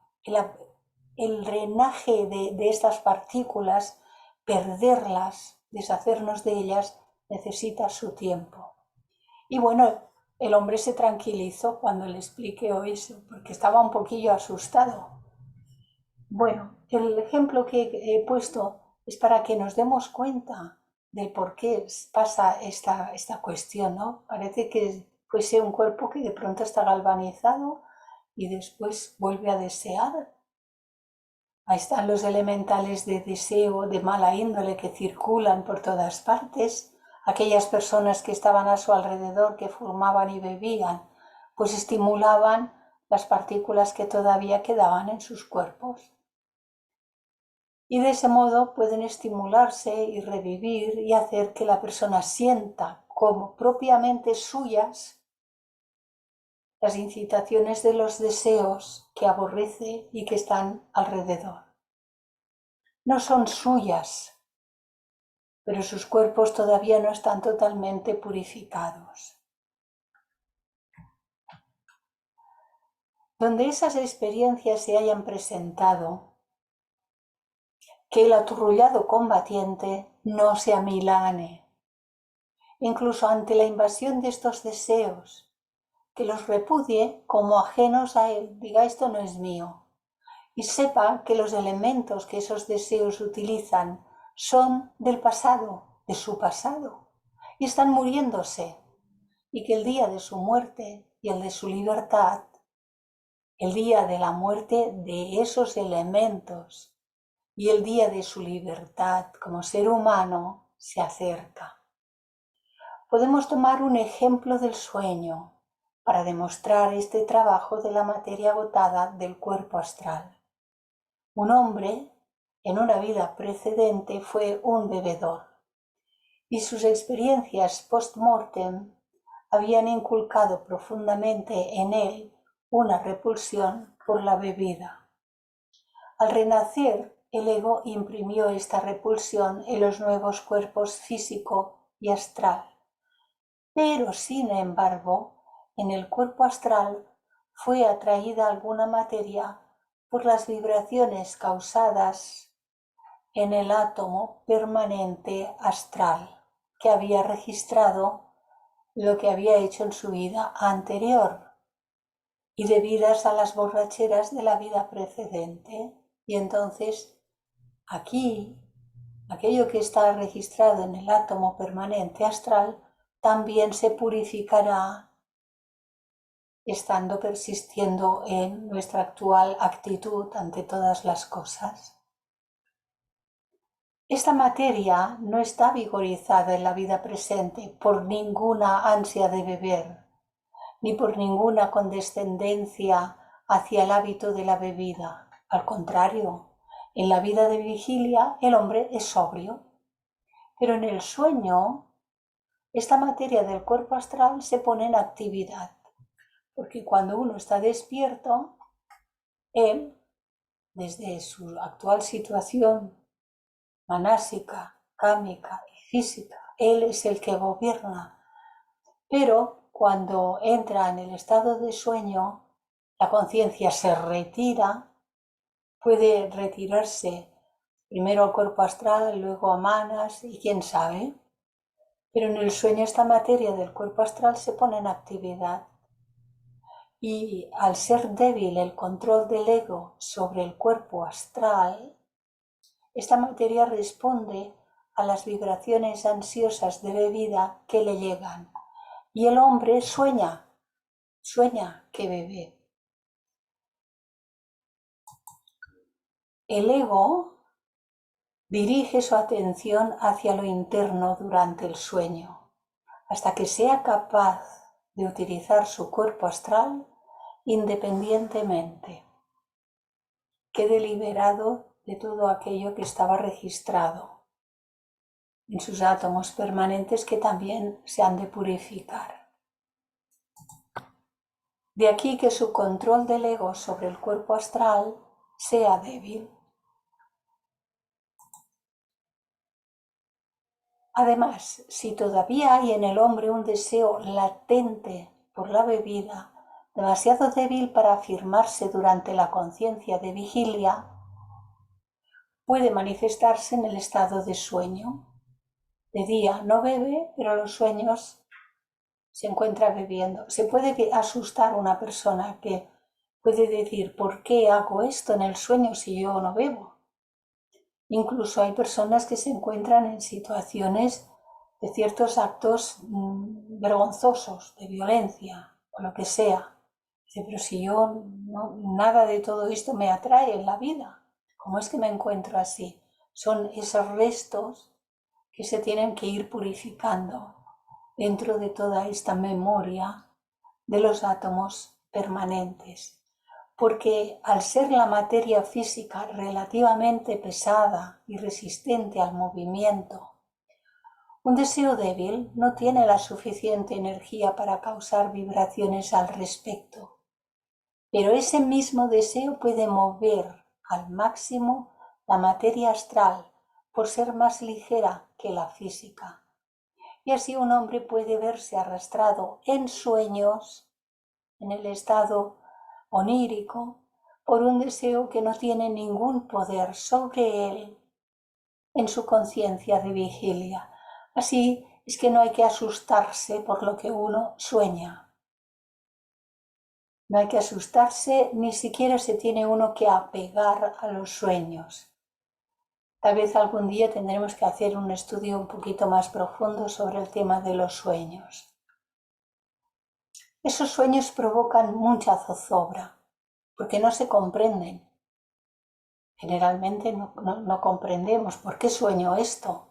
El drenaje de estas partículas, perderlas, deshacernos de ellas, necesita su tiempo. Y bueno, el hombre se tranquilizó cuando le expliqué eso, porque estaba un poquillo asustado. Bueno, el ejemplo que he puesto es para que nos demos cuenta del por qué pasa esta cuestión, ¿no? Parece que fuese un cuerpo que de pronto está galvanizado y después vuelve a desear. Ahí están los elementales de deseo, de mala índole que circulan por todas partes. Aquellas personas que estaban a su alrededor, que fumaban y bebían, pues estimulaban las partículas que todavía quedaban en sus cuerpos. Y de ese modo pueden estimularse y revivir y hacer que la persona sienta como propiamente suyas las incitaciones de los deseos que aborrece y que están alrededor. No son suyas, pero sus cuerpos todavía no están totalmente purificados. Donde esas experiencias se hayan presentado, que el aturrullado combatiente no se amilane, incluso ante la invasión de estos deseos, que los repudie como ajenos a él, diga esto no es mío, y sepa que los elementos que esos deseos utilizan son del pasado, de su pasado, y están muriéndose, y que el día de su muerte y el de su libertad, el día de la muerte de esos elementos y el día de su libertad como ser humano se acerca. Podemos tomar un ejemplo del sueño para demostrar este trabajo de la materia agotada del cuerpo astral. Un hombre en una vida precedente fue un bebedor y sus experiencias post-mortem habían inculcado profundamente en él una repulsión por la bebida. Al renacer, el ego imprimió esta repulsión en los nuevos cuerpos físico y astral. Pero, sin embargo, en el cuerpo astral fue atraída alguna materia por las vibraciones causadas en el átomo permanente astral, que había registrado lo que había hecho en su vida anterior y debidas a las borracheras de la vida precedente. Y entonces aquí, aquello que está registrado en el átomo permanente astral también se purificará estando persistiendo en nuestra actual actitud ante todas las cosas. Esta materia no está vigorizada en la vida presente por ninguna ansia de beber, ni por ninguna condescendencia hacia el hábito de la bebida. Al contrario, en la vida de vigilia el hombre es sobrio, pero en el sueño esta materia del cuerpo astral se pone en actividad, porque cuando uno está despierto, él, desde su actual situación manásica, kámica y física, él es el que gobierna. Pero cuando entra en el estado de sueño, la conciencia se retira, puede retirarse primero al cuerpo astral, luego a manas y quién sabe. Pero en el sueño esta materia del cuerpo astral se pone en actividad. Y al ser débil el control del ego sobre el cuerpo astral, esta materia responde a las vibraciones ansiosas de bebida que le llegan. Y el hombre sueña que bebe. El ego dirige su atención hacia lo interno durante el sueño, hasta que sea capaz de utilizar su cuerpo astral independientemente. Quede liberado de todo aquello que estaba registrado en sus átomos permanentes que también se han de purificar. De aquí que su control del ego sobre el cuerpo astral sea débil. Además, si todavía hay en el hombre un deseo latente por la bebida, demasiado débil para afirmarse durante la conciencia de vigilia, puede manifestarse en el estado de sueño. De día no bebe, pero los sueños se encuentra bebiendo. Se puede asustar una persona que puede decir, ¿por qué hago esto en el sueño si yo no bebo? Incluso hay personas que se encuentran en situaciones de ciertos actos vergonzosos, de violencia o lo que sea. Dice, pero si yo nada de todo esto me atrae en la vida, ¿cómo es que me encuentro así? Son esos restos que se tienen que ir purificando dentro de toda esta memoria de los átomos permanentes. Porque al ser la materia física relativamente pesada y resistente al movimiento, un deseo débil no tiene la suficiente energía para causar vibraciones al respecto. Pero ese mismo deseo puede mover al máximo la materia astral por ser más ligera que la física. Y así un hombre puede verse arrastrado en sueños, en el estado onírico, por un deseo que no tiene ningún poder sobre él en su conciencia de vigilia. Así es que no hay que asustarse por lo que uno sueña. No hay que asustarse, ni siquiera se tiene uno que apegar a los sueños. Tal vez algún día tendremos que hacer un estudio un poquito más profundo sobre el tema de los sueños. Esos sueños provocan mucha zozobra, porque no se comprenden. Generalmente no comprendemos por qué sueño esto.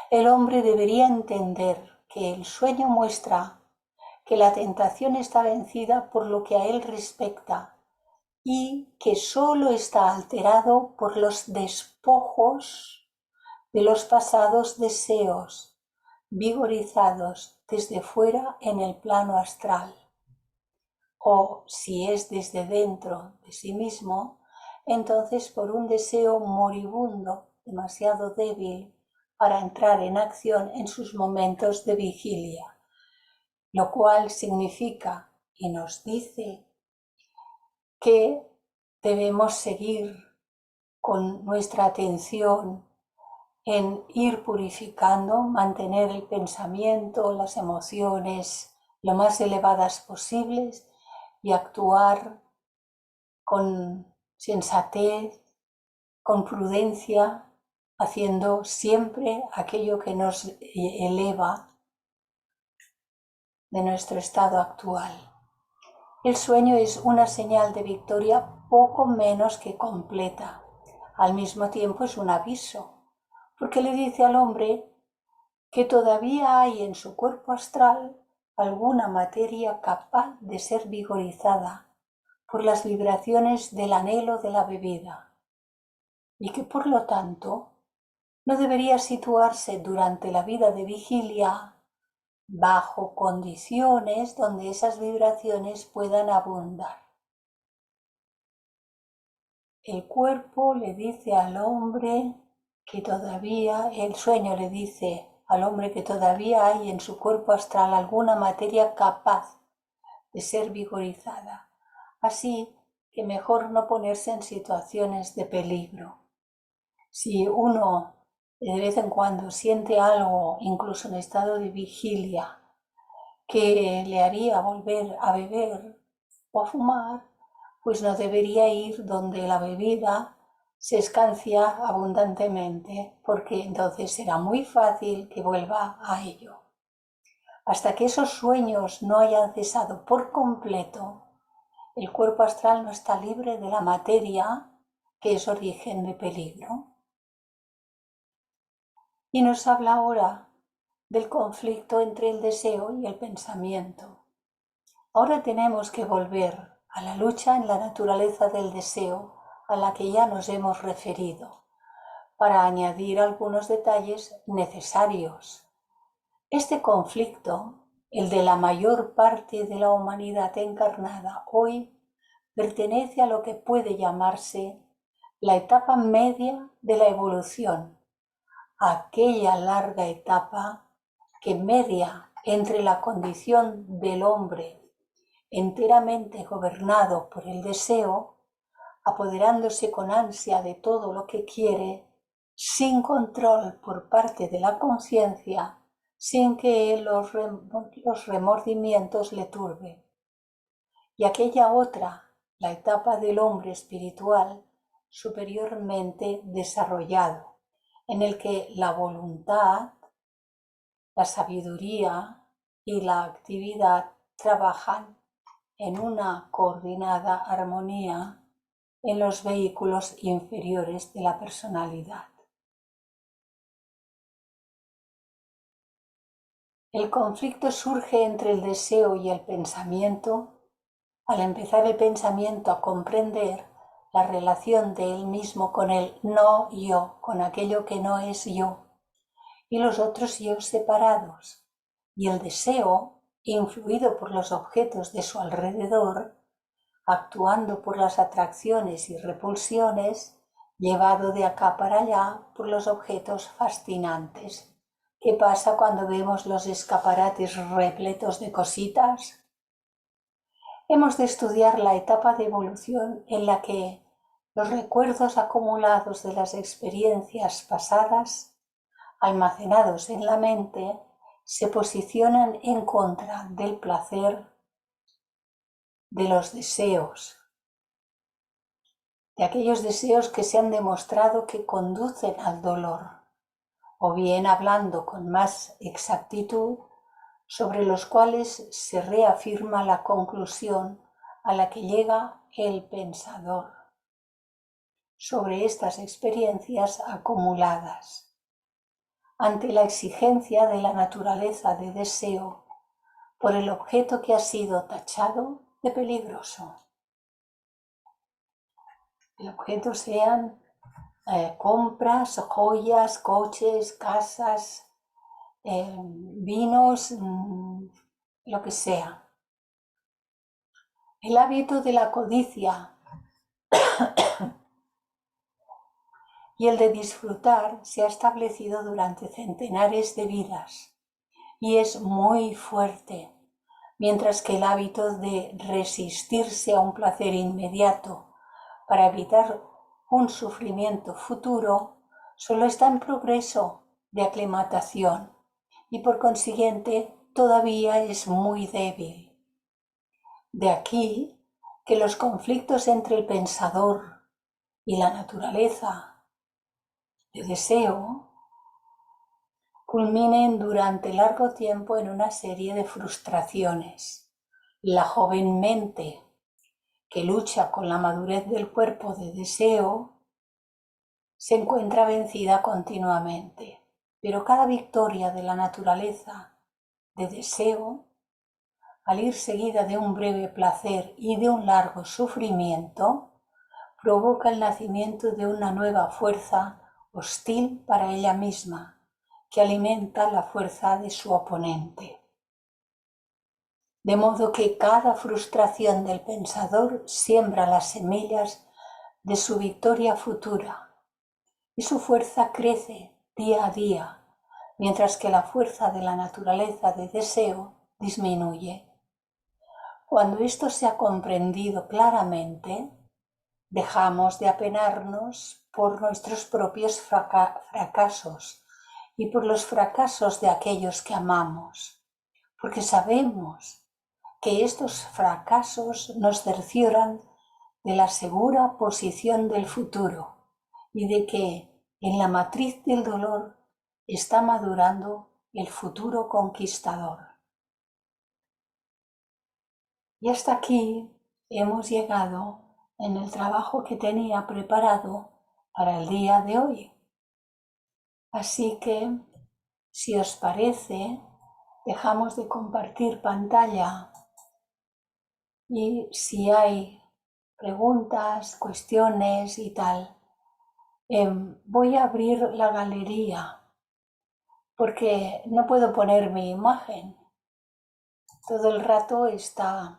El hombre debería entender que el sueño muestra que la tentación está vencida por lo que a él respecta y que solo está alterado por los despojos de los pasados deseos vigorizados desde fuera en el plano astral. O si es desde dentro de sí mismo, entonces por un deseo moribundo, demasiado débil para entrar en acción en sus momentos de vigilia, lo cual significa y nos dice que debemos seguir con nuestra atención en ir purificando, mantener el pensamiento, las emociones lo más elevadas posibles y actuar con sensatez, con prudencia, haciendo siempre aquello que nos eleva de nuestro estado actual. El sueño es una señal de victoria poco menos que completa. Al mismo tiempo es un aviso, porque le dice al hombre que todavía hay en su cuerpo astral alguna materia capaz de ser vigorizada por las vibraciones del anhelo de la bebida, y que por lo tanto no debería situarse durante la vida de vigilia bajo condiciones donde esas vibraciones puedan abundar. El cuerpo le dice al hombre que todavía, el sueño le dice al hombre que todavía hay en su cuerpo astral alguna materia capaz de ser vigorizada, así que mejor no ponerse en situaciones de peligro. Si uno de vez en cuando siente algo, incluso en estado de vigilia, que le haría volver a beber o a fumar, pues no debería ir donde la bebida se escancia abundantemente, porque entonces será muy fácil que vuelva a ello. Hasta que esos sueños no hayan cesado por completo, el cuerpo astral no está libre de la materia que es origen de peligro. Y nos habla ahora del conflicto entre el deseo y el pensamiento. Ahora tenemos que volver a la lucha en la naturaleza del deseo a la que ya nos hemos referido, para añadir algunos detalles necesarios. Este conflicto, el de la mayor parte de la humanidad encarnada hoy, pertenece a lo que puede llamarse la etapa media de la evolución, aquella larga etapa que media entre la condición del hombre enteramente gobernado por el deseo, apoderándose con ansia de todo lo que quiere, sin control por parte de la conciencia, sin que los remordimientos le turben. Y aquella otra, la etapa del hombre espiritual superiormente desarrollado, en el que la voluntad, la sabiduría y la actividad trabajan en una coordinada armonía en los vehículos inferiores de la personalidad. El conflicto surge entre el deseo y el pensamiento al empezar el pensamiento a comprender la relación de él mismo con el no yo, con aquello que no es yo, y los otros yo separados, y el deseo, influido por los objetos de su alrededor, actuando por las atracciones y repulsiones, llevado de acá para allá por los objetos fascinantes. ¿Qué pasa cuando vemos los escaparates repletos de cositas? Hemos de estudiar la etapa de evolución en la que los recuerdos acumulados de las experiencias pasadas, almacenados en la mente, se posicionan en contra del placer, de los deseos, de aquellos deseos que se han demostrado que conducen al dolor, o bien hablando con más exactitud, sobre los cuales se reafirma la conclusión a la que llega el pensador sobre estas experiencias acumuladas. Ante la exigencia de la naturaleza de deseo por el objeto que ha sido tachado de peligroso. El objeto sean compras, joyas, coches, casas, vinos, lo que sea. El hábito de la codicia y el de disfrutar se ha establecido durante centenares de vidas y es muy fuerte, mientras que el hábito de resistirse a un placer inmediato para evitar un sufrimiento futuro solo está en progreso de aclimatación y por consiguiente todavía es muy débil. De aquí que los conflictos entre el pensador y la naturaleza de deseo culminen durante largo tiempo en una serie de frustraciones. La joven mente que lucha con la madurez del cuerpo de deseo se encuentra vencida continuamente, pero cada victoria de la naturaleza de deseo, al ir seguida de un breve placer y de un largo sufrimiento, provoca el nacimiento de una nueva fuerza hostil para ella misma, que alimenta la fuerza de su oponente. De modo que cada frustración del pensador siembra las semillas de su victoria futura y su fuerza crece día a día, mientras que la fuerza de la naturaleza de deseo disminuye. Cuando esto se ha comprendido claramente, dejamos de apenarnos por nuestros propios fracasos y por los fracasos de aquellos que amamos, porque sabemos que estos fracasos nos cercioran de la segura posición del futuro y de que en la matriz del dolor está madurando el futuro conquistador. Y hasta aquí hemos llegado en el trabajo que tenía preparado para el día de hoy. Así que, si os parece, dejamos de compartir pantalla y si hay preguntas, cuestiones y tal, voy a abrir la galería porque no puedo poner mi imagen. Todo el rato están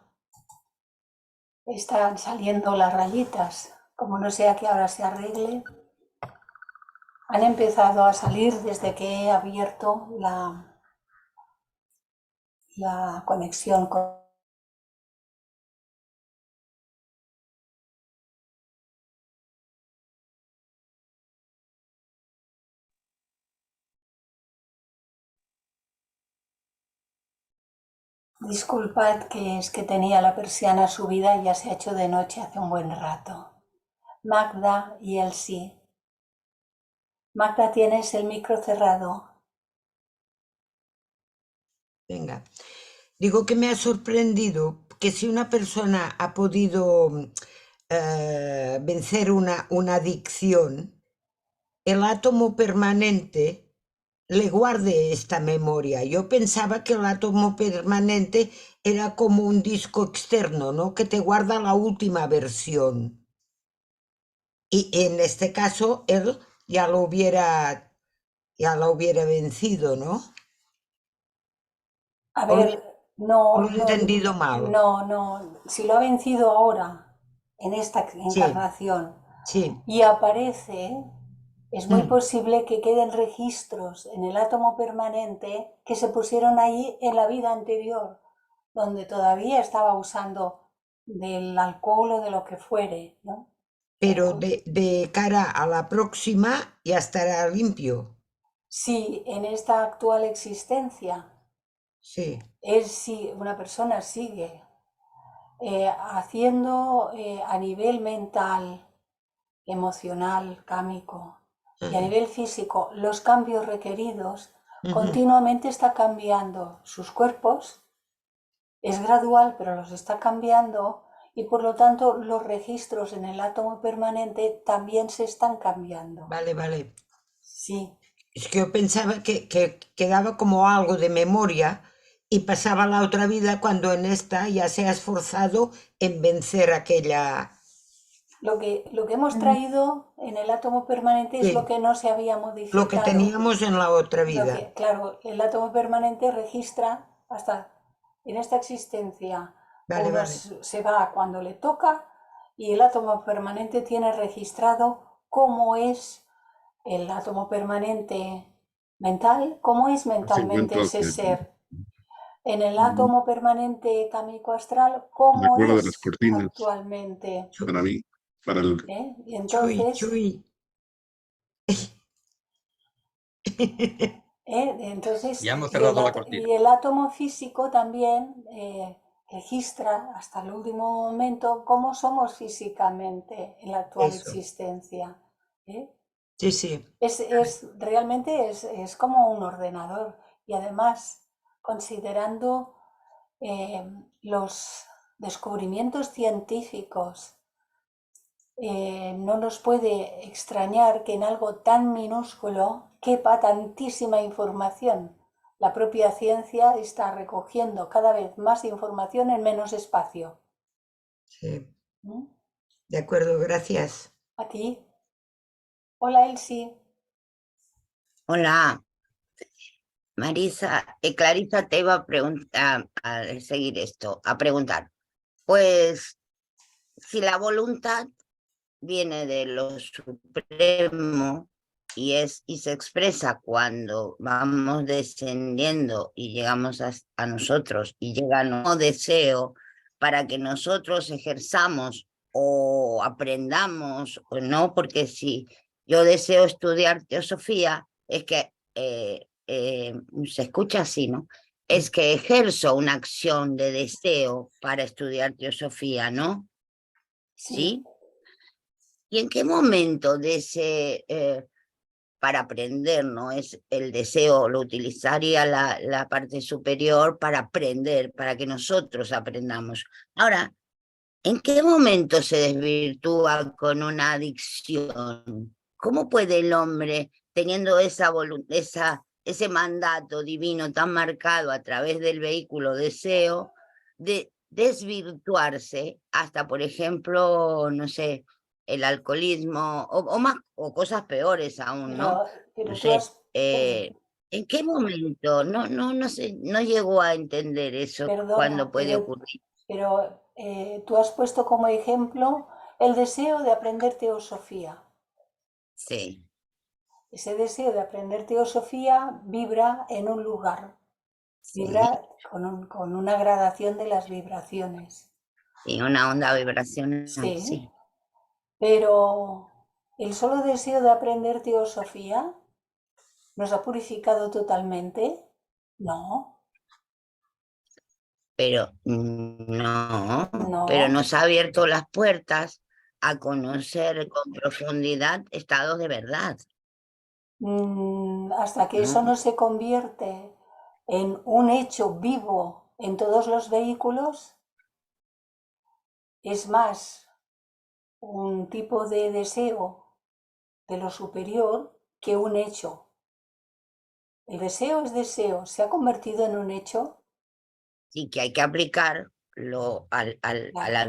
saliendo las rayitas. Como no sea que ahora se arregle, han empezado a salir desde que he abierto la conexión con... Disculpad, que es que tenía la persiana subida y ya se ha hecho de noche hace un buen rato. Magda y Elsie. Magda, tienes el micro cerrado. Venga, digo que me ha sorprendido que si una persona ha podido vencer una adicción, el átomo permanente le guarde esta memoria. Yo pensaba que el átomo permanente era como un disco externo, ¿no? Que te guarda la última versión. Y en este caso, él ya la hubiera vencido, ¿no? A ¿O lo, ver, o lo he entendido mal? no. Si lo ha vencido ahora, en esta Sí, encarnación, sí. y aparece, es muy Mm. posible que queden registros en el átomo permanente que se pusieron ahí en la vida anterior, donde todavía estaba usando del alcohol o de lo que fuere, ¿no? Pero de cara a la próxima ya estará limpio. Sí, en esta actual existencia, Sí. si una persona sigue haciendo a nivel mental, emocional, cámico y a Ajá, nivel físico los cambios requeridos, ujú. continuamente está cambiando sus cuerpos, es gradual pero los está cambiando y por lo tanto los registros en el átomo permanente también se están cambiando. Vale, vale. Sí. Es que yo pensaba que quedaba como algo de memoria y pasaba la otra vida cuando en esta ya se ha esforzado en vencer aquella... Lo que hemos traído en el átomo permanente es lo Sí, que no se había lo que modificado. teníamos en la otra vida. Claro, el átomo permanente registra hasta en esta existencia. Vale, Uno vale. se va cuando le toca y el átomo permanente tiene registrado cómo es el átomo permanente mental, cómo es Se mentalmente encuentra ese que ser. En el átomo permanente cámico astral, cómo recuerda de las es cortinas actualmente. Chu- para mí, para el Y Chuy, entonces chuy. Entonces, Ya hemos cerrado la cortina. y el átomo físico también registra hasta el último momento cómo somos físicamente en la actual Eso. existencia. Sí, sí. Realmente es como un ordenador, y además, considerando los descubrimientos científicos, no nos puede extrañar que en algo tan minúsculo quepa tantísima información. La propia ciencia está recogiendo cada vez más información en menos espacio. Sí. ¿Mm? De acuerdo, gracias. ¿A ti? Hola, Elsie. Hola, Marisa. Clarisa te iba a preguntar, a seguir esto, a preguntar. Pues, si la voluntad viene de lo supremo y se expresa cuando vamos descendiendo y llegamos a nosotros y llega nuevo deseo para que nosotros ejerzamos o aprendamos o no, porque si yo deseo estudiar teosofía, es que se escucha así, ¿no? Es que ejerzo una acción de deseo para estudiar teosofía, ¿no? ¿Sí? ¿Y en qué momento de ese, para aprender, ¿no? Es el deseo, lo utilizaría la parte superior para aprender, para que nosotros aprendamos? Ahora, ¿en qué momento se desvirtúa con una adicción? ¿Cómo puede el hombre, teniendo ese mandato divino tan marcado a través del vehículo deseo, de desvirtuarse hasta, por ejemplo, no sé, el alcoholismo o cosas peores aún, ¿no? Pero No tú sé. has, ¿En qué momento? No sé, no llegó a entender eso perdona, cuando puede ocurrir. pero tú has puesto como ejemplo el deseo de aprender teosofía. Sí. Ese deseo de aprender teosofía vibra en un lugar, Sí, vibra con una gradación de las vibraciones. y una onda vibracional, Sí, sí. pero el solo deseo de aprender teosofía nos ha purificado totalmente. No, Pero pero no. nos ha abierto las puertas a conocer con profundidad estados de verdad, Hasta que eso ¿no? no se convierte en un hecho vivo en todos los vehículos, es más un tipo de deseo de lo superior que un hecho. El deseo es deseo, se ha convertido en un hecho. Y que hay que aplicarlo a la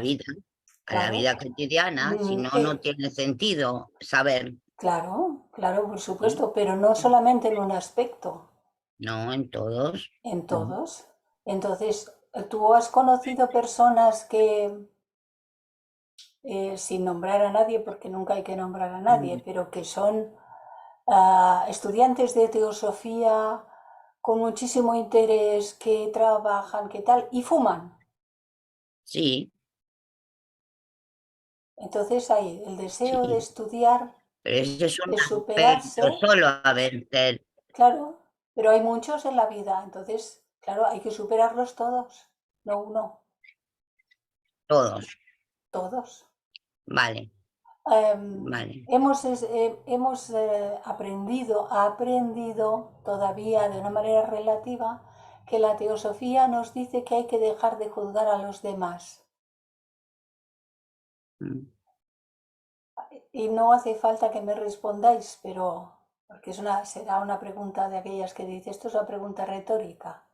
Claro, claro. vida cotidiana, si no, no tiene sentido saber, Claro, claro, por ¿sí? supuesto, pero no solamente en un aspecto, No en todos. en No. todos. Entonces, tú has conocido personas que, sin nombrar a nadie, porque nunca hay que nombrar a nadie, pero que son estudiantes de teosofía con muchísimo interés, que trabajan, que tal, y fuman. Sí, Entonces hay el deseo de sí, estudiar, pero ese es un de aspecto superarse, solo a vencer, claro, pero hay muchos en la vida, entonces, claro, hay que superarlos todos, no uno, todos. todos. Vale, Em, vale. hemos aprendido todavía de una manera relativa que la teosofía nos dice que hay que dejar de juzgar a los demás. Mm. Y no hace falta que me respondáis, pero porque será una pregunta de aquellas que dice, esto es una pregunta retórica.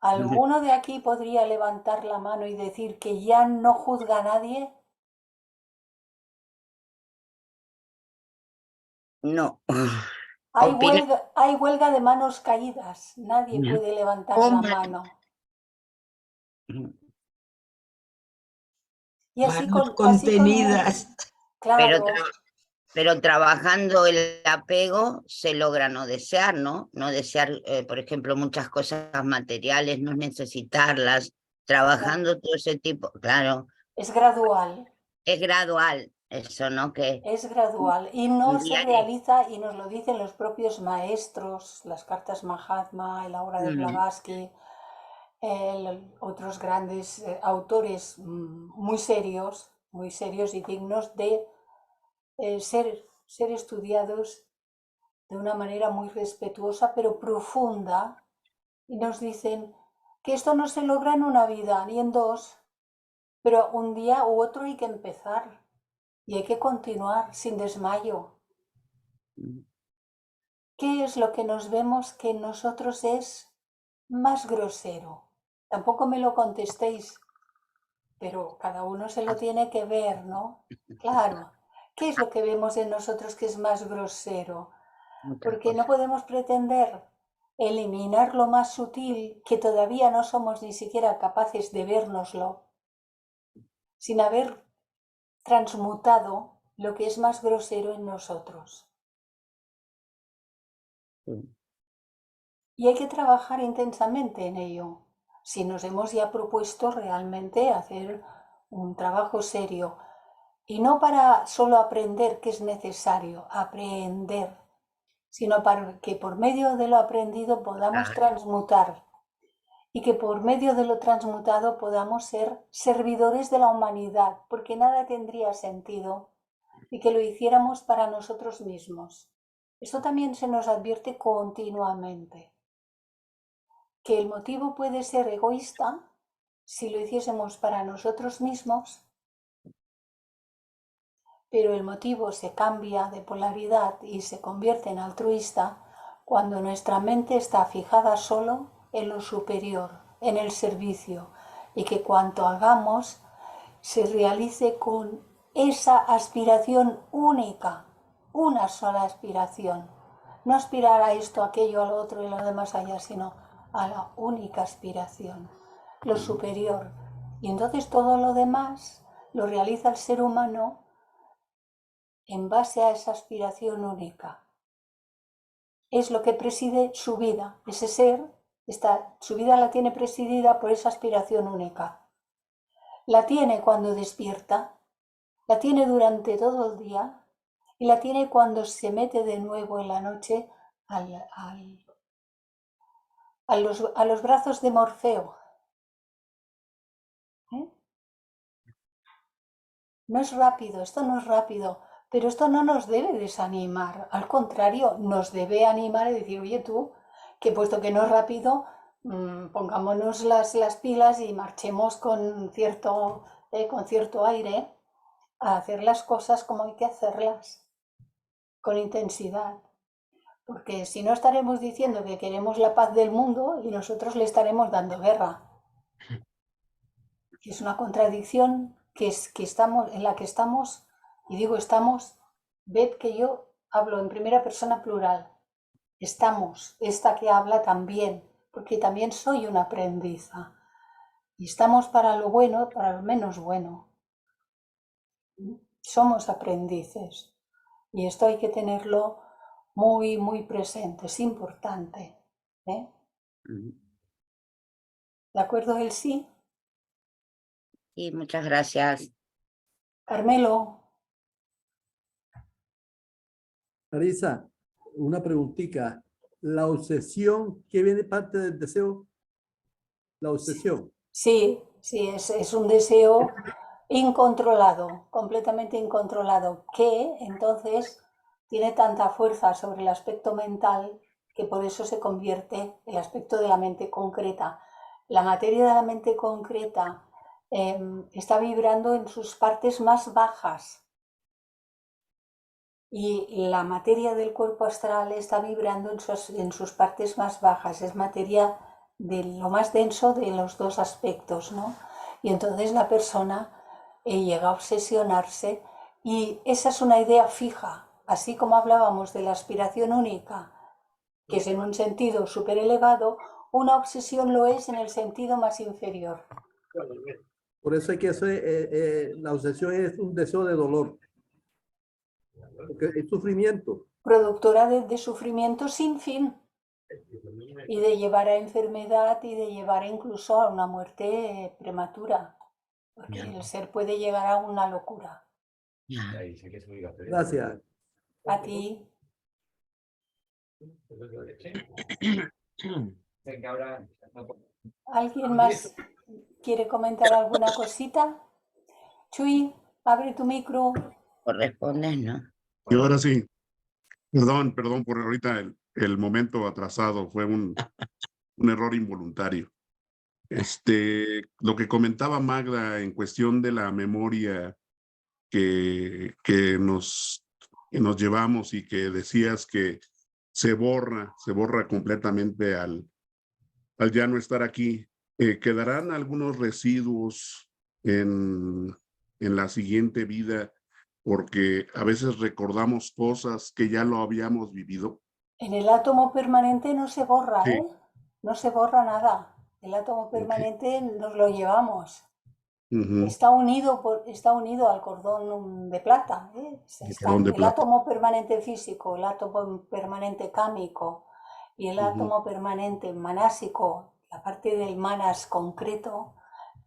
¿Alguno de aquí podría levantar la mano y decir que ya no juzga a nadie? No. Hay Opina. hay huelga de manos caídas, nadie puede levantar la ¿Cómo? mano. Y así Manos con contenidas. Pero, claro, pero trabajando el apego se logra no desear, ¿no? No desear, por ejemplo, muchas cosas materiales, no necesitarlas, trabajando todo ese tipo, claro, es gradual. es gradual. Eso, ¿no? Que Es gradual y no un se día realiza, y nos lo dicen los propios maestros, las cartas Mahatma, la obra de Blavatsky, otros grandes autores muy serios y dignos de ser estudiados de una manera muy respetuosa pero profunda, y nos dicen que esto no se logra en una vida ni en dos, pero un día u otro hay que empezar y hay que continuar sin desmayo. ¿Qué es lo que nos vemos que en nosotros es más grosero? Tampoco me lo contestéis, pero cada uno se lo tiene que ver, ¿no? Claro. ¿Qué es lo que vemos en nosotros que es más grosero? Porque no podemos pretender eliminar lo más sutil, que todavía no somos ni siquiera capaces de vernoslo, sin haber transmutado lo que es más grosero en nosotros. Y hay que trabajar intensamente en ello. Si nos hemos ya propuesto realmente hacer un trabajo serio, y no para solo aprender que es necesario, aprender, sino para que por medio de lo aprendido podamos transmutar, y que por medio de lo transmutado podamos ser servidores de la humanidad, porque nada tendría sentido y que lo hiciéramos para nosotros mismos. Esto también se nos advierte continuamente, que el motivo puede ser egoísta si lo hiciésemos para nosotros mismos, pero el motivo se cambia de polaridad y se convierte en altruista cuando nuestra mente está fijada solo en lo superior, en el servicio, y que cuanto hagamos se realice con esa aspiración única, una sola aspiración. No aspirar a esto, aquello, a lo otro y lo demás allá, sino a la única aspiración, lo superior. Y entonces todo lo demás lo realiza el ser humano en base a esa aspiración única. Es lo que preside su vida. Ese ser, su vida la tiene presidida por esa aspiración única. La tiene cuando despierta, la tiene durante todo el día y la tiene cuando se mete de nuevo en la noche a los brazos de Morfeo. No es rápido, esto no es rápido, pero esto no nos debe desanimar. Al contrario, nos debe animar y decir, oye tú, que puesto que no es rápido, pongámonos las pilas y marchemos con cierto aire a hacer las cosas como hay que hacerlas, con intensidad. Porque si no, estaremos diciendo que queremos la paz del mundo y nosotros le estaremos dando guerra. Es una contradicción en la que estamos, y digo estamos, ved que yo hablo en primera persona plural. Estamos, esta que habla también, porque también soy una aprendiza. Y estamos para lo bueno, para lo menos bueno. Somos aprendices. Y esto hay que tenerlo muy, muy presente, es importante. ¿De acuerdo, Elsie? Sí, muchas gracias. Carmelo. Marisa, una preguntita. La obsesión, ¿qué viene parte del deseo? La obsesión. Sí, es un deseo incontrolado, completamente incontrolado, que entonces tiene tanta fuerza sobre el aspecto mental que por eso se convierte el aspecto de la mente concreta. La materia de la mente concreta está vibrando en sus partes más bajas, y la materia del cuerpo astral está vibrando en sus partes más bajas. Es materia de lo más denso de los dos aspectos, ¿no? Y entonces la persona llega a obsesionarse, y esa es una idea fija, así como hablábamos de la aspiración única, que es en un sentido súper elevado, una obsesión lo es en el sentido más inferior. Por eso es que la obsesión es un deseo de dolor. Porque es sufrimiento. Productora de sufrimiento sin fin, y de llevar a enfermedad y de llevar incluso a una muerte prematura, porque el ser puede llegar a una locura. Ya. Gracias. A ti. ¿Alguien más quiere comentar alguna cosita? Chuy, abre tu micro. Corresponde, ¿no? Y ahora sí, perdón por ahorita el momento atrasado, fue un error involuntario. Lo que comentaba Magda en cuestión de la memoria que nos llevamos y que decías que se borra completamente al ya no estar aquí. ¿Quedarán algunos residuos en la siguiente vida? Porque a veces recordamos cosas que ya lo habíamos vivido. En el átomo permanente no se borra, Sí. ¿eh? No se borra nada. El átomo permanente nos lo llevamos. Ujú. Está unido al cordón de plata. Cordón de El plata. átomo permanente físico, el átomo permanente cámico y el átomo permanente manásico, la parte del manas concreto,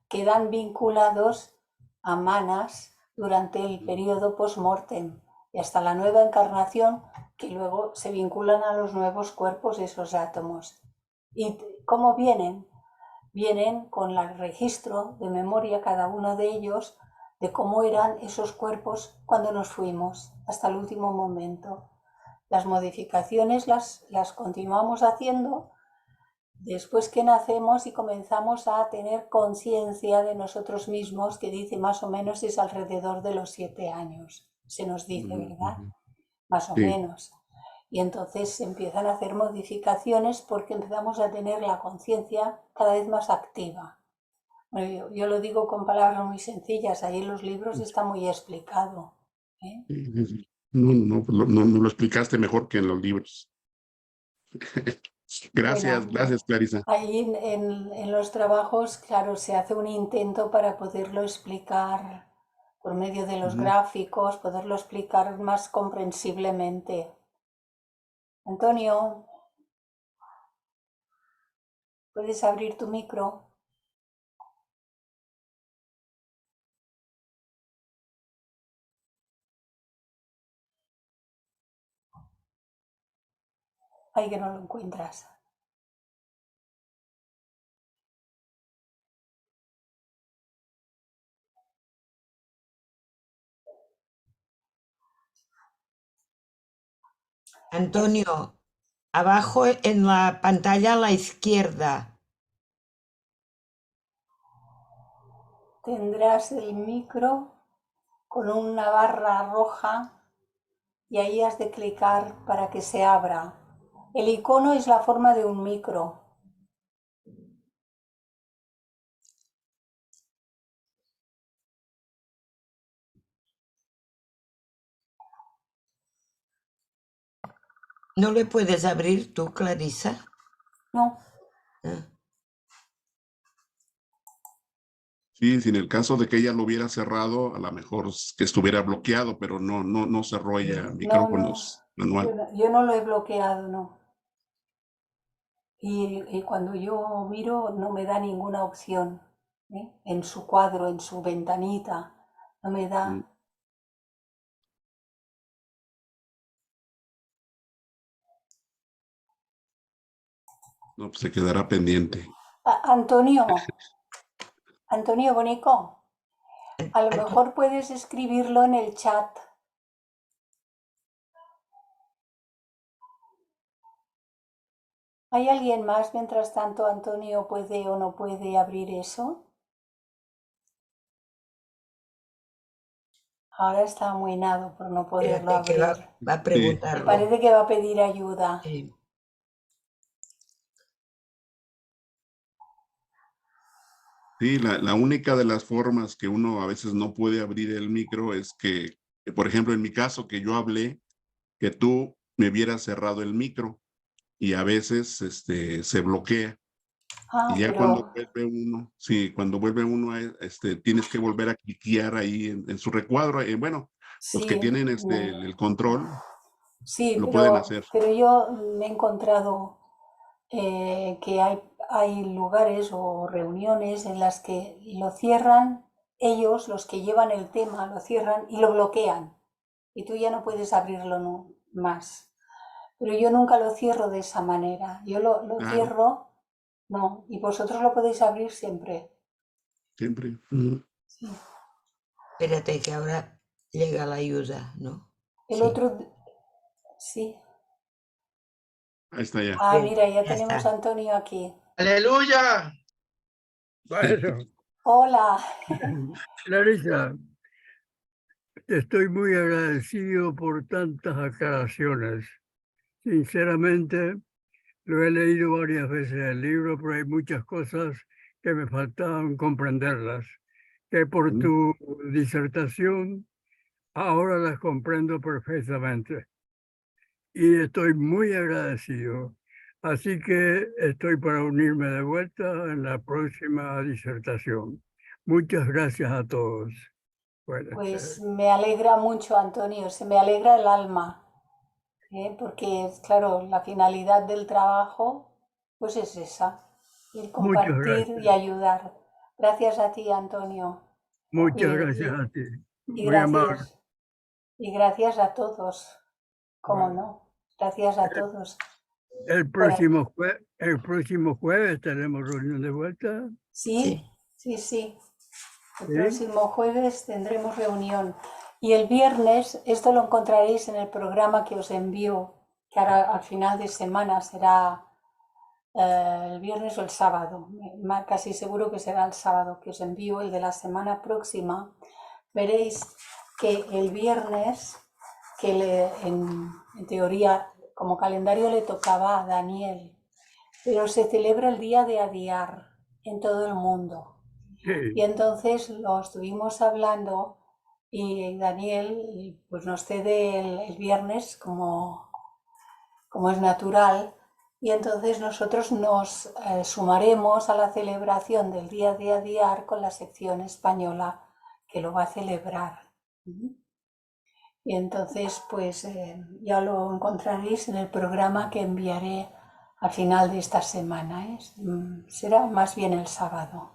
quedan vinculados a manas durante el periodo post-mortem y hasta la nueva encarnación, que luego se vinculan a los nuevos cuerpos esos átomos. ¿Y cómo vienen? Vienen con el registro de memoria cada uno de ellos de cómo eran esos cuerpos cuando nos fuimos hasta el último momento. Las modificaciones las continuamos haciendo después que nacemos y comenzamos a tener conciencia de nosotros mismos, que dice más o menos es alrededor de los 7 años, se nos dice, ¿verdad? Más o Sí. menos. Y entonces se empiezan a hacer modificaciones porque empezamos a tener la conciencia cada vez más activa. Bueno, yo lo digo con palabras muy sencillas, ahí en los libros está muy explicado. Sí. No lo explicaste mejor que en los libros. Gracias, Bueno, gracias, Clarisa. ahí en los trabajos, claro, se hace un intento para poderlo explicar por medio de los gráficos, poderlo explicar más comprensiblemente. Antonio, ¿puedes abrir tu micro? Ay, que no lo encuentras. Antonio, abajo en la pantalla a la izquierda. Tendrás el micro con una barra roja y ahí has de clicar para que se abra. El icono es la forma de un micro. ¿No le puedes abrir tú, Clarisa? No, Ah. Sí, si en el caso de que ella lo hubiera cerrado, a lo mejor que estuviera bloqueado, pero no cerró ella micrófonos manual. yo no lo he bloqueado, no. Y cuando yo miro no me da ninguna opción, ¿eh? En su cuadro, en su ventanita, no me da. No, pues se quedará pendiente. Antonio Bonico, a lo mejor puedes escribirlo en el chat. ¿Hay alguien más mientras tanto, Antonio, puede o no puede abrir eso? Ahora está amuinado por no poderlo Espérate que abrir. va a Me preguntarlo. parece que va a pedir ayuda. Sí. Sí, la única de las formas que uno a veces no puede abrir el micro es que, por ejemplo, en mi caso, que yo hablé, que tú me hubieras cerrado el micro y a veces se bloquea. Y ya cuando vuelve uno, sí, cuando vuelve uno, tienes que volver a cliquear ahí en su recuadro. Bueno, los que Sí, tienen el control sí, lo pueden hacer. pero yo me he encontrado que hay lugares o reuniones en las que lo cierran ellos, los que llevan el tema, lo cierran y lo bloquean. Y tú ya no puedes abrirlo más. Pero yo nunca lo cierro de esa manera. Yo lo Claro. cierro, no, y vosotros lo podéis abrir siempre. Siempre. Sí. Espérate que ahora llega la ayuda, ¿no? El Sí. otro, sí. Ahí está ya. Ah, Bien, mira, ya ya tenemos está. a Antonio aquí. ¡Aleluya! Bueno, Hola. Clarisa, estoy muy agradecido por tantas aclaraciones. Sinceramente, lo he leído varias veces el libro, pero hay muchas cosas que me faltaban comprenderlas, que por tu disertación ahora las comprendo perfectamente. Y estoy muy agradecido. Así que estoy para unirme de vuelta en la próxima disertación. Muchas gracias a todos. Buenas Pues tardes. me alegra mucho, Antonio, se me alegra el alma, porque, claro, la finalidad del trabajo pues es esa, el Muchas compartir y gracias. ayudar. Gracias a ti, Antonio. Muchas Y, gracias y- a ti. y Muy amable. gracias a todos, cómo Bueno, no, gracias a todos. el Bueno, próximo jueves tenemos reunión de vuelta. sí, sí. El ¿Sí? próximo jueves tendremos reunión. Y el viernes, esto lo encontraréis en el programa que os envío, que ahora al final de semana será el viernes o el sábado. Casi seguro que será el sábado que os envío, el de la semana próxima. Veréis que el viernes, que en teoría como calendario le tocaba a Daniel, pero se celebra el día de Adiar en todo el mundo. Y Sí. entonces lo estuvimos hablando y Daniel pues nos cede el viernes como es natural, y entonces nosotros nos sumaremos a la celebración del Día de Adiar con la sección española que lo va a celebrar. Y entonces pues ya lo encontraréis en el programa que enviaré al final de esta semana. Será más bien el sábado.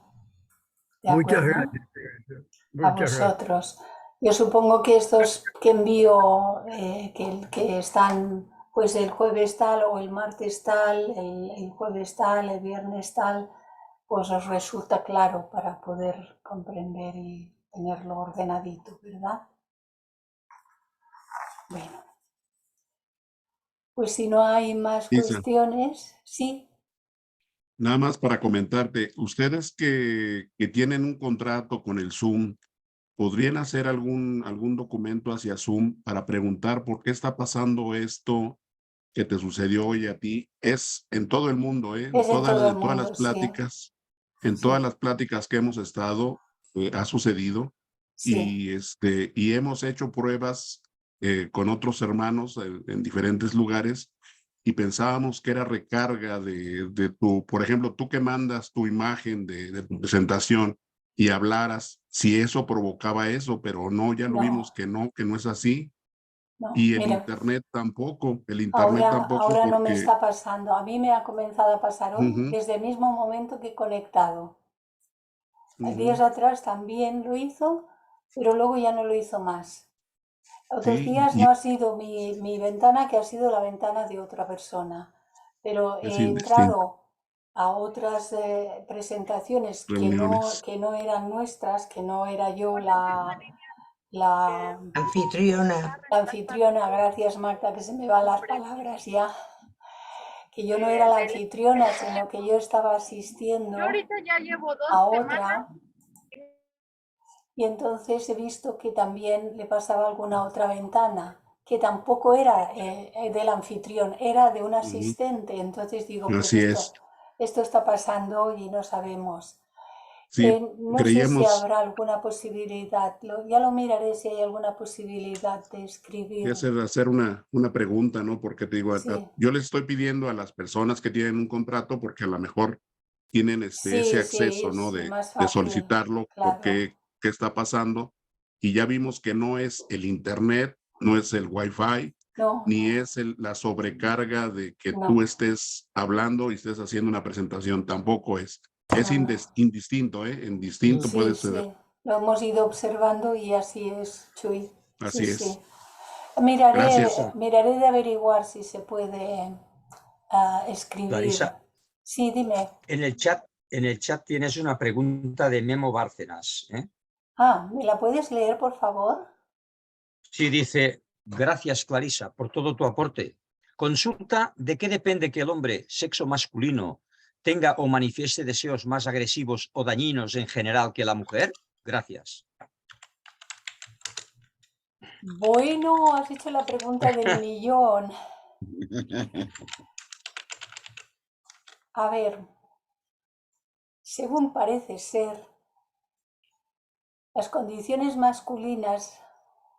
¿De Muchas acuerdo? gracias. A Muchas gracias. vosotros. Yo supongo que estos que envío, que están pues el jueves tal o el martes tal, el jueves tal, el viernes tal, pues os resulta claro para poder comprender y tenerlo ordenadito, ¿verdad? Bueno, pues si no hay más Isa, cuestiones, sí. nada más para comentarte, ustedes que tienen un contrato con el Zoom, ¿podrían hacer algún documento hacia Zoom para preguntar por qué está pasando esto que te sucedió hoy a ti? Es en todo el mundo, Es en todo el en todas las mundo, sí, pláticas, en todas sí, las pláticas que hemos estado, ha sucedido sí. y hemos hecho pruebas con otros hermanos en diferentes lugares y pensábamos que era recarga de tu, por ejemplo, tú que mandas tu imagen de tu presentación y hablaras, si eso provocaba eso, pero no, ya lo vimos No, que no es así. no, Y mira. el internet tampoco Ahora no me porque está pasando. A mí me ha comenzado a pasar hoy ujú, desde el mismo momento que he conectado. Días ujú, atrás también lo hizo, pero luego ya no lo hizo más. Otros sí, días no ha sido mi ventana, que ha sido la ventana de otra persona. Pero es he indistinto. entrado a otras presentaciones Reuniones. que no eran nuestras, que no era yo la Anfitriona. anfitriona. Gracias, Magda, que se me van las palabras ya. Que yo no era la anfitriona, sino que yo estaba asistiendo a otra, y entonces he visto que también le pasaba alguna otra ventana, que tampoco era del anfitrión, era de un Ujú, asistente. Entonces digo, pues así es. esto está pasando y no sabemos. Sí, No sé si creíamos habrá alguna posibilidad, ya lo miraré si hay alguna posibilidad de que escribir. hacer una pregunta, ¿no? Porque te digo, Sí, yo les estoy pidiendo a las personas que tienen un contrato porque a lo mejor tienen ese sí, acceso, ¿no? es más De fácil, solicitarlo, por claro. qué está pasando. Y ya vimos que no es el internet, no es el wifi, No, ni es la sobrecarga de que tú no, estés hablando y estés haciendo una presentación, tampoco es. Es no, no. indistinto, ¿eh? En distinto puede Sí, ser. sí. Lo hemos ido observando y así es, Chuy. Así Sí, es. sí. Miraré, Gracias. miraré de averiguar si se puede escribir. Clarisa, Sí, dime. en el chat tienes una pregunta de Memo Bárcenas, ¿eh? ¿Me la puedes leer, por favor? Sí, dice, gracias Clarisa por todo tu aporte. Consulta de qué depende que el hombre, sexo masculino, tenga o manifieste deseos más agresivos o dañinos en general que la mujer. Gracias. Bueno, has hecho la pregunta del millón. A ver, según parece ser, las condiciones masculinas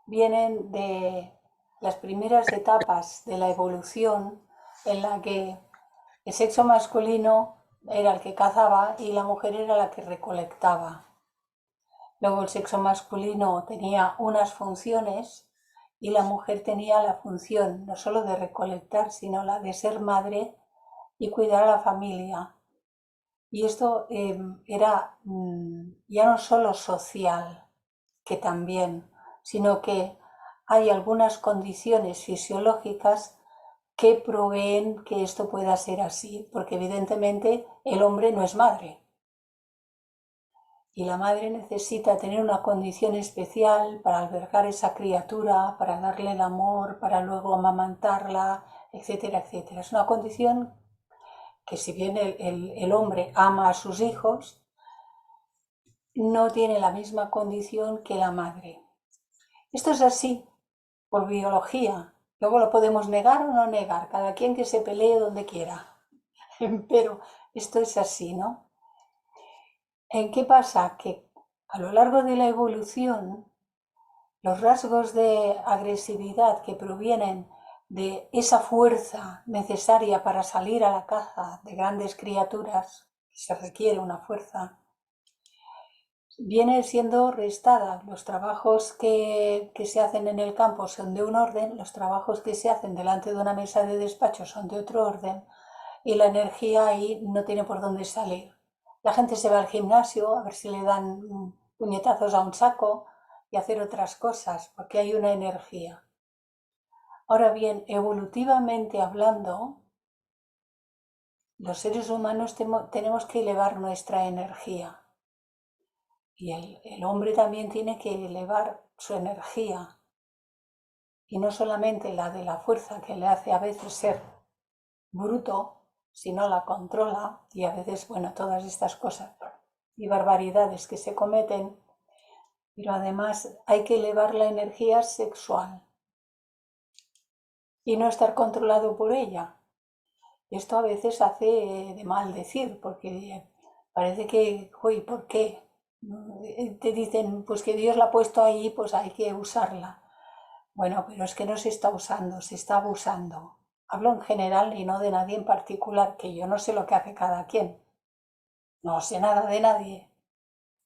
vienen de las primeras etapas de la evolución en la que el sexo masculino era el que cazaba y la mujer era la que recolectaba. Luego el sexo masculino tenía unas funciones y la mujer tenía la función no solo de recolectar, sino la de ser madre y cuidar a la familia. Y esto era ya no solo social, que también, sino que hay algunas condiciones fisiológicas que proveen que esto pueda ser así, porque evidentemente el hombre no es madre. Y la madre necesita tener una condición especial para albergar esa criatura, para darle el amor, para luego amamantarla, etcétera, etcétera. Es una condición que si bien el hombre ama a sus hijos, no tiene la misma condición que la madre. Esto es así, por biología. Luego lo podemos negar o no negar, cada quien que se pelee donde quiera. Pero esto es así, ¿no? ¿En qué pasa? Que a lo largo de la evolución, los rasgos de agresividad que provienen de esa fuerza necesaria para salir a la caza de grandes criaturas, se requiere una fuerza, viene siendo restada. Los trabajos que se hacen en el campo son de un orden, los trabajos que se hacen delante de una mesa de despacho son de otro orden y la energía ahí no tiene por dónde salir. La gente se va al gimnasio a ver si le dan puñetazos a un saco y hacer otras cosas, porque hay una energía. Ahora bien, evolutivamente hablando, los seres humanos tenemos que elevar nuestra energía. Y el hombre también tiene que elevar su energía. Y no solamente la de la fuerza que le hace a veces ser bruto, sino la controla y a veces, bueno, todas estas cosas y barbaridades que se cometen, pero además hay que elevar la energía sexual y no estar controlado por ella. Esto a veces hace de mal decir, porque parece que, uy, ¿por qué? Te dicen, pues que Dios la ha puesto ahí, pues hay que usarla. Bueno, pero es que no se está usando, se está abusando. Hablo en general y no de nadie en particular, que yo no sé lo que hace cada quien. No sé nada de nadie.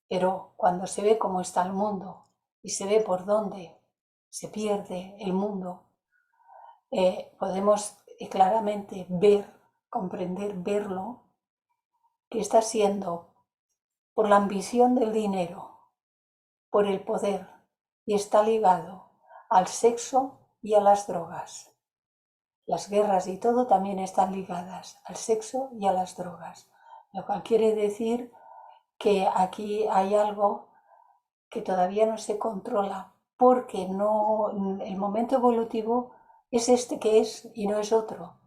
Pero cuando se ve cómo está el mundo y se ve por dónde se pierde el mundo, podemos claramente ver, comprender, verlo, que está siendo por la ambición del dinero, por el poder, y está ligado al sexo y a las drogas. Las guerras y todo también están ligadas al sexo y a las drogas, lo cual quiere decir que aquí hay algo que todavía no se controla, porque no, el momento evolutivo es este que es y no es otro.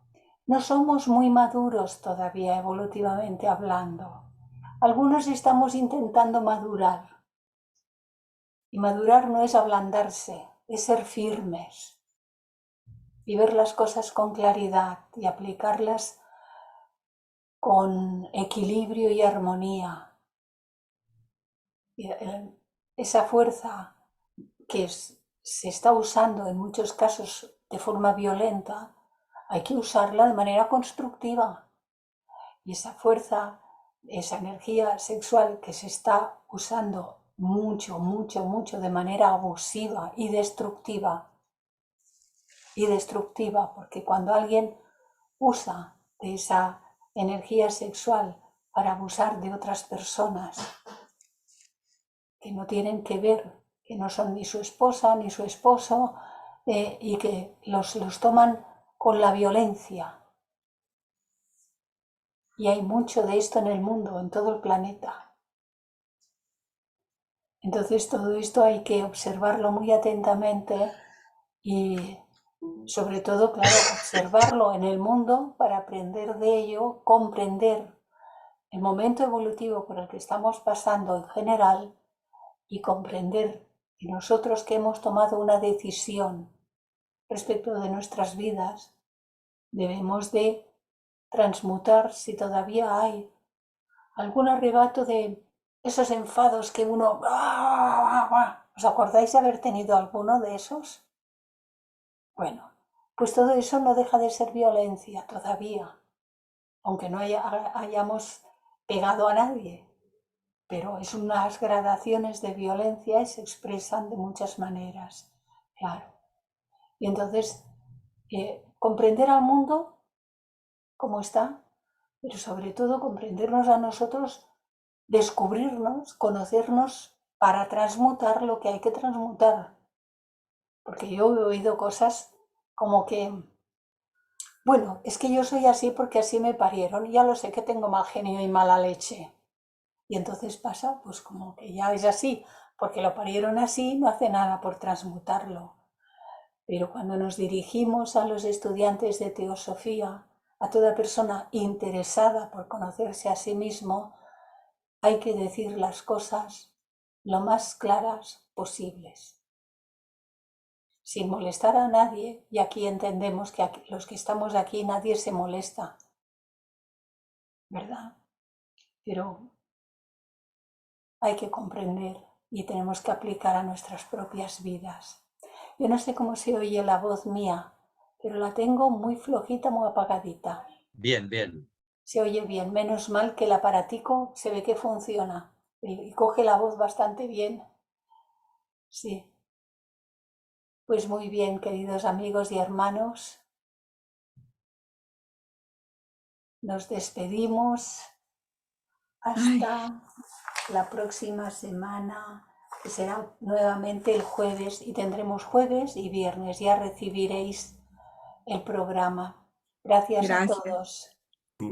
No somos muy maduros todavía evolutivamente hablando. Algunos estamos intentando madurar. Y madurar no es ablandarse, es ser firmes y ver las cosas con claridad y aplicarlas con equilibrio y armonía. Esa fuerza que se está usando en muchos casos de forma violenta, hay que usarla de manera constructiva. Y esa fuerza, esa energía sexual que se está usando mucho, mucho, mucho de manera abusiva y destructiva, porque cuando alguien usa de esa energía sexual para abusar de otras personas, que no tienen que ver, que no son ni su esposa ni su esposo, y que los toman con la violencia. Y hay mucho de esto en el mundo, en todo el planeta. Entonces todo esto hay que observarlo muy atentamente y sobre todo, claro, observarlo en el mundo para aprender de ello, comprender el momento evolutivo por el que estamos pasando en general y comprender que nosotros que hemos tomado una decisión respecto de nuestras vidas, debemos de transmutar si todavía hay algún arrebato de esos enfados que uno... ¿Os acordáis de haber tenido alguno de esos? Bueno, pues todo eso no deja de ser violencia todavía, aunque no hayamos pegado a nadie, pero es unas gradaciones de violencia y se expresan de muchas maneras, claro. Y entonces, comprender al mundo como está, pero sobre todo comprendernos a nosotros, descubrirnos, conocernos para transmutar lo que hay que transmutar. Porque yo he oído cosas como que, bueno, es que yo soy así porque así me parieron y ya lo sé que tengo mal genio y mala leche. Y entonces pasa pues como que ya es así, porque lo parieron así, no hace nada por transmutarlo. Pero cuando nos dirigimos a los estudiantes de teosofía, a toda persona interesada por conocerse a sí mismo, hay que decir las cosas lo más claras posibles, sin molestar a nadie, y aquí entendemos que aquí, los que estamos aquí nadie se molesta, ¿verdad? Pero hay que comprender y tenemos que aplicar a nuestras propias vidas. Yo no sé cómo se oye la voz mía, pero la tengo muy flojita, muy apagadita. Bien, bien. Se oye bien, menos mal que el aparatico se ve que funciona y coge la voz bastante bien. Sí. Pues muy bien, queridos amigos y hermanos. Nos despedimos hasta la próxima semana, que será nuevamente el jueves, y tendremos jueves y viernes. Ya recibiréis el programa. Gracias a todos.